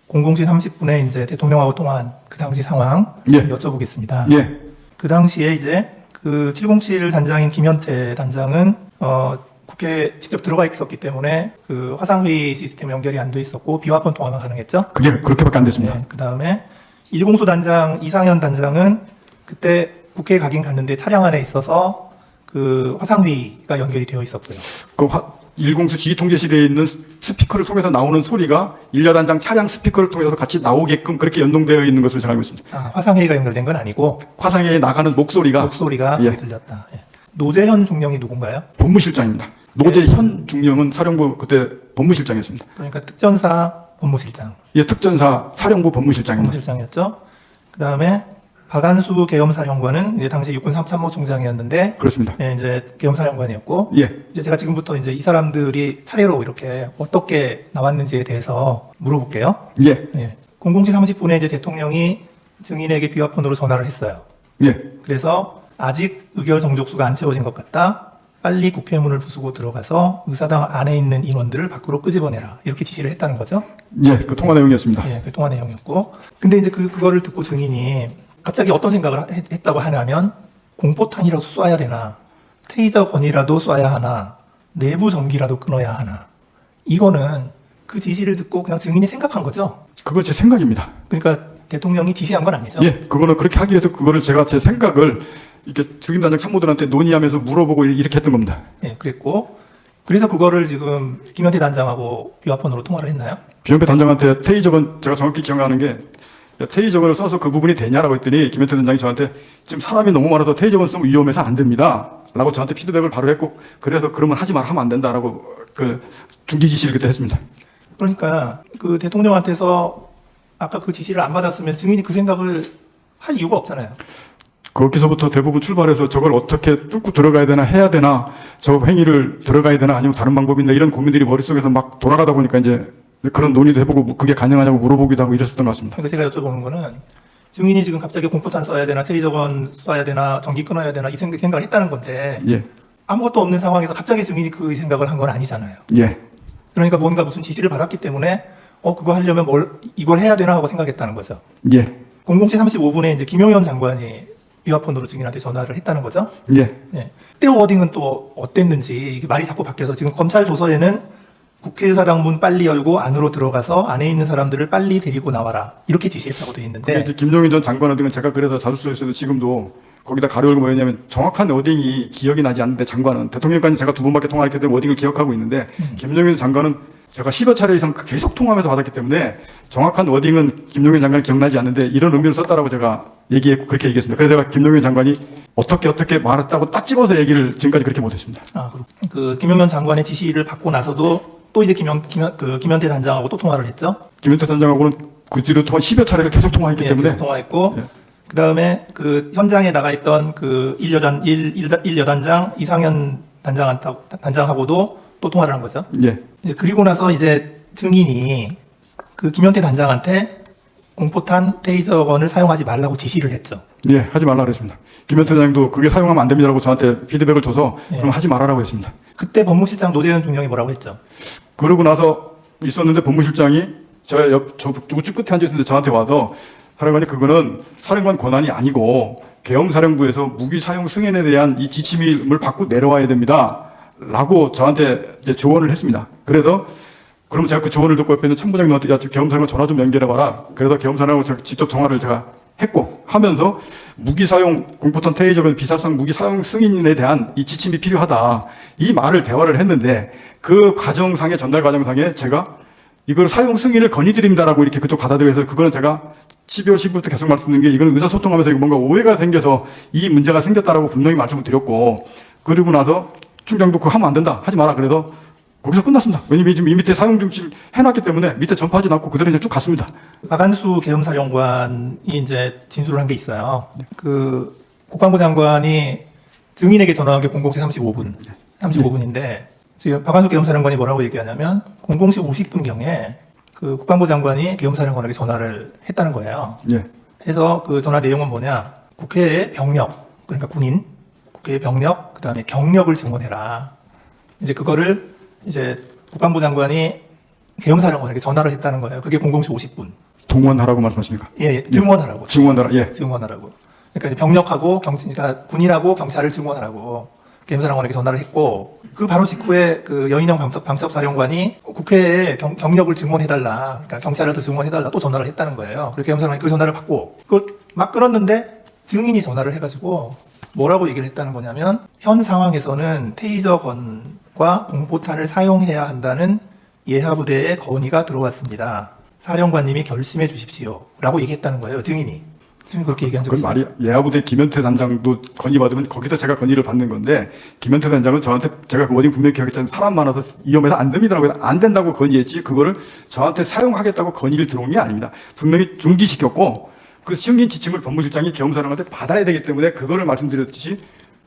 00시 30분에 이제 대통령하고 통화한 그 당시 상황 예. 여쭤보겠습니다. 예, 그 당시에 이제 그 707 단장인 김현태 단장은 국회에 직접 들어가 있었기 때문에 그 화상회의 시스템 연결이 안 돼 있었고 비화폰 통화만 가능했죠. 그게 그렇게밖에 안 됐습니다. 네, 그 다음에 1공수 단장 이상현 단장은 그때 국회에 가긴 갔는데 차량 안에 있어서 그 화상회의가 연결이 되어 있었고요. 그 1공수 지휘통제실에 있는 스피커를 통해서 나오는 소리가 1여단장 차량 스피커를 통해서 같이 나오게끔 그렇게 연동되어 있는 것으로 제가 알고 있습니다. 아, 화상회의가 연결된 건 아니고 화상회에 나가는 목소리가 예. 들렸다. 예. 노재현 중령이 누군가요? 법무실장입니다. 노재현 중령은 사령부 그때 법무실장이었습니다. 그러니까 특전사 법무실장. 예, 특전사 사령부 법무실장입니다. 법무실장이었죠. 그 다음에 박안수 계엄사령관은 이제 당시 육군 참모총장이었는데, 그렇습니다. 예, 이제 계엄사령관이었고, 예, 이제 제가 지금부터 이제 이 사람들이 차례로 이렇게 어떻게 나왔는지에 대해서 물어볼게요. 예, 예. 00시 30분에 이제 대통령이 증인에게 비화폰으로 전화를 했어요. 예, 그래서 아직 의결 정족수가 안 채워진 것 같다. 빨리 국회문을 부수고 들어가서 의사당 안에 있는 인원들을 밖으로 끄집어내라. 이렇게 지시를 했다는 거죠. 예, 그 통화 내용이었습니다. 예, 그 통화 내용이었고. 근데 이제 그거를 듣고 증인이 갑자기 어떤 생각을 했다고 하냐면, 공포탄이라도 쏴야 되나, 테이저 건이라도 쏴야 하나, 내부 전기라도 끊어야 하나. 이거는 그 지시를 듣고 그냥 증인이 생각한 거죠. 그거 제 생각입니다. 그러니까 대통령이 지시한 건 아니죠. 예, 그거는 그렇게 하기 위해서 그거를 제가 제 생각을 이렇게 주임단장 참모들한테 논의하면서 물어보고 이렇게 했던 겁니다. 예, 그랬고. 그래서 그거를 지금 김현태 단장하고 비화폰으로 통화를 했나요? 비영배 단장한테 테이저건 제가 정확히 기억나는 게 테이저건을 써서 그 부분이 되냐라고 했더니 김현태 단장이 저한테 지금 사람이 너무 많아서 테이저건 쓰면 위험해서 안 됩니다. 라고 저한테 피드백을 바로 했고, 그래서 그러면 하지 말 하면 안 된다라고 그 중지 지시를 그때 했습니다. 그러니까 그 대통령한테서 아까 그 지시를 안 받았으면 증인이 그 생각을 할 이유가 없잖아요. 거기서부터 대부분 출발해서 저걸 어떻게 뚫고 들어가야 되나 해야 되나, 저 행위를 들어가야 되나 아니면 다른 방법이 있나, 이런 고민들이 머릿속에서 막 돌아가다 보니까 이제 그런 논의도 해보고 그게 가능하냐고 물어보기도 하고 이랬었던 것 같습니다. 그러니까 제가 여쭤보는 거는 증인이 지금 갑자기 공포탄 쏴야 되나 테이저건 쏴야 되나 전기 끊어야 되나 이 생각을 했다는 건데, 예, 아무것도 없는 상황에서 갑자기 증인이 그 생각을 한 건 아니잖아요. 예, 그러니까 뭔가 무슨 지시를 받았기 때문에 그거 하려면 이걸 해야 되나 하고 생각했다는 거죠. 예, 00시 35분에 이제 김용현 장관이 비화폰으로 증인한테 전화를 했다는 거죠. 예. 예. 그때 워딩은 또 어땠는지 이게 말이 자꾸 바뀌어서 지금 검찰 조서에는 국회의사당 문 빨리 열고 안으로 들어가서 안에 있는 사람들을 빨리 데리고 나와라 이렇게 지시했다고 돼 근데 있는데, 이제 김용인 전 장관한테는 제가 그래서 자수서에서도 지금도 거기다 가려고 뭐였냐면 정확한 워딩이 기억이 나지 않는데, 장관은 대통령까지 제가 2번밖에 통화했기 때문에 워딩을 기억하고 있는데 김용인 장관은 제가 10여 차례 이상 계속 통화하면서 받았기 때문에 정확한 워딩은 김용인 장관이 기억나지 않는데 이런 의미로 썼다라고 제가 얘기했고 그렇게 얘기했습니다. 그래서 제가 김용인 장관이 어떻게 말했다고 딱 집어서 얘기를 지금까지 그렇게 못했습니다. 그 김용현 장관의 지시를 받고 나서도 또 이제 김현태 단장하고 또 통화를 했죠. 김현태 단장하고는 그 뒤로 10여 차례를 계속 통화했기 예, 때문에 계속 통화했고, 예. 그 다음에 그 현장에 나가 있던 그 1여단장 이상현 단장하고도 또 통화를 한 거죠. 예, 이제 그리고 나서 이제 증인이 그 김현태 단장한테 공포탄 테이저건을 사용하지 말라고 지시를 했죠. 예, 하지 말라 그랬습니다. 김현태 단장도 그게 사용하면 안 됩니다라고 저한테 피드백을 줘서 그럼 하지 말아라고 했습니다. 그때 법무실장 노재현 중령이 뭐라고 했죠? 그러고 나서 있었는데 법무실장이 저 우측 끝에 앉아있는데 저한테 와서 사령관이 그거는 사령관 권한이 아니고 계엄사령부에서 무기 사용 승인에 대한 이 지침을 받고 내려와야 됩니다. 라고 저한테 이제 조언을 했습니다. 그래서 그럼 제가 그 조언을 듣고 옆에 있는 참부장님한테 야, 계엄사령관 전화 좀 연결해봐라. 그래서 계엄사령관 직접 전화를 제가 했고 하면서 무기 사용 공포탄 테이저건 비살상 무기 사용 승인에 대한 이 지침이 필요하다. 이 말을 대화를 했는데 그 과정상에 전달 과정상에 제가 이걸 사용 승인을 건의드립니다라고 이렇게 그쪽 받아들여서 그거는 제가 12월 10일부터 계속 말씀드린 게 이거는 의사소통하면서 이거 뭔가 오해가 생겨서 이 문제가 생겼다라고 분명히 말씀을 드렸고 그리고 나서 충장도 그거 하면 안 된다. 하지 마라. 그래서 거기서 끝났습니다. 왜냐면 지금 이 밑에 사용 중지를 해놨기 때문에 밑에 전파하지 않고 그대로 이제 쭉 갔습니다. 박한수 계엄사령관이 이제 진술을 한 게 있어요. 그 국방부 장관이 증인에게 전화한 게 00시 35분인데 지금 박한수 계엄사령관이 뭐라고 얘기하냐면 00시 50분경에 그 국방부 장관이 계엄사령관에게 전화를 했다는 거예요. 예. 해서 그 전화 내용은 뭐냐? 국회의 병력, 그러니까 군인, 국회의 병력, 그 다음에 경력을 증언해라. 이제 그거를 이제 국방부 장관이 계엄사령관에게 전화를 했다는 거예요. 그게 00시 50분. 동원하라고 말씀하십니까? 예, 증언하라고. 증원하라. 예. 증언하라고. 그러니까 이제 병력하고 그러니까 군인하고 경찰을 증언하라고 계엄사령관에게 전화를 했고 그 바로 직후에 그 여인영 방첩사령관이 국회에 경력을 증언해달라. 그러니까 경찰을 더 증언해달라. 또 전화를 했다는 거예요. 그리고 계엄사령관이 그 전화를 받고 그걸 막 끊었는데 증인이 전화를 해가지고 뭐라고 얘기를 했다는 거냐면 현 상황에서는 테이저건과 공포탄을 사용해야 한다는 예하부대의 건의가 들어왔습니다. 사령관님이 결심해 주십시오. 라고 얘기했다는 거예요. 증인이. 지금 그렇게 얘기한 적이 그건 있어요. 말이 예하부대 김현태 단장도 건의받으면 거기서 제가 건의를 받는 건데 김현태 단장은 저한테 제가 그 워딩 분명히 기억했잖아요. 사람 많아서 위험해서 안 됩니다라고 해서 안 된다고 건의했지 그거를 저한테 사용하겠다고 건의를 들어온 게 아닙니다. 분명히 중지시켰고 그 승인 지침을 법무실장이 계엄사령한테 받아야 되기 때문에 그거를 말씀드렸듯이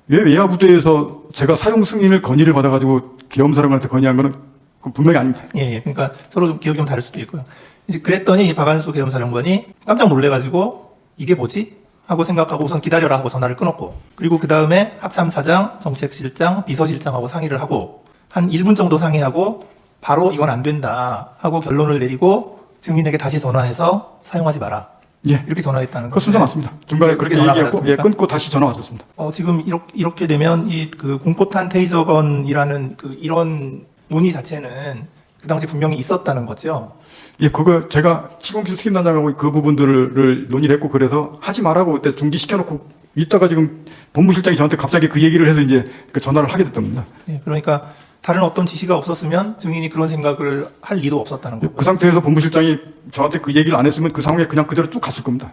왜 예하부대에서 제가 사용 승인을 건의를 받아가지고 계엄사령한테 건의한 거는 그건 분명히 아닙니다. 예. 그러니까 서로 좀 기억이 좀 다를 수도 있고요. 이제 그랬더니 박한수 계엄사령관이 깜짝 놀래가지고 이게 뭐지? 하고 생각하고 우선 기다려라 하고 전화를 끊었고 그리고 그 다음에 합참사장, 정책실장, 비서실장하고 상의를 하고 한 1분 정도 상의하고 바로 이건 안 된다 하고 결론을 내리고 증인에게 다시 전화해서 사용하지 마라. 예. 이렇게 전화했다는 그 거죠. 순서 맞습니다. 중간에 그렇게 전화가 얘기했고 예, 받았습니까? 끊고 다시 전화 왔었습니다. 지금 이렇게 되면 이 그 공포탄 테이저건이라는 그 이런 논의 자체는 그 당시 분명히 있었다는 거죠. 예, 그거 제가 시공기술 특임단장하고 그 부분들을 논의를 했고 그래서 하지 말라고 그때 중지시켜놓고 있다가 지금 법무실장이 저한테 갑자기 그 얘기를 해서 이제 그 전화를 하게 됐던 겁니다. 예, 그러니까 다른 어떤 지시가 없었으면 증인이 그런 생각을 할 리도 없었다는 거고요. 그 상태에서 법무실장이 저한테 그 얘기를 안 했으면 그 상황에 그냥 그대로 쭉 갔을 겁니다.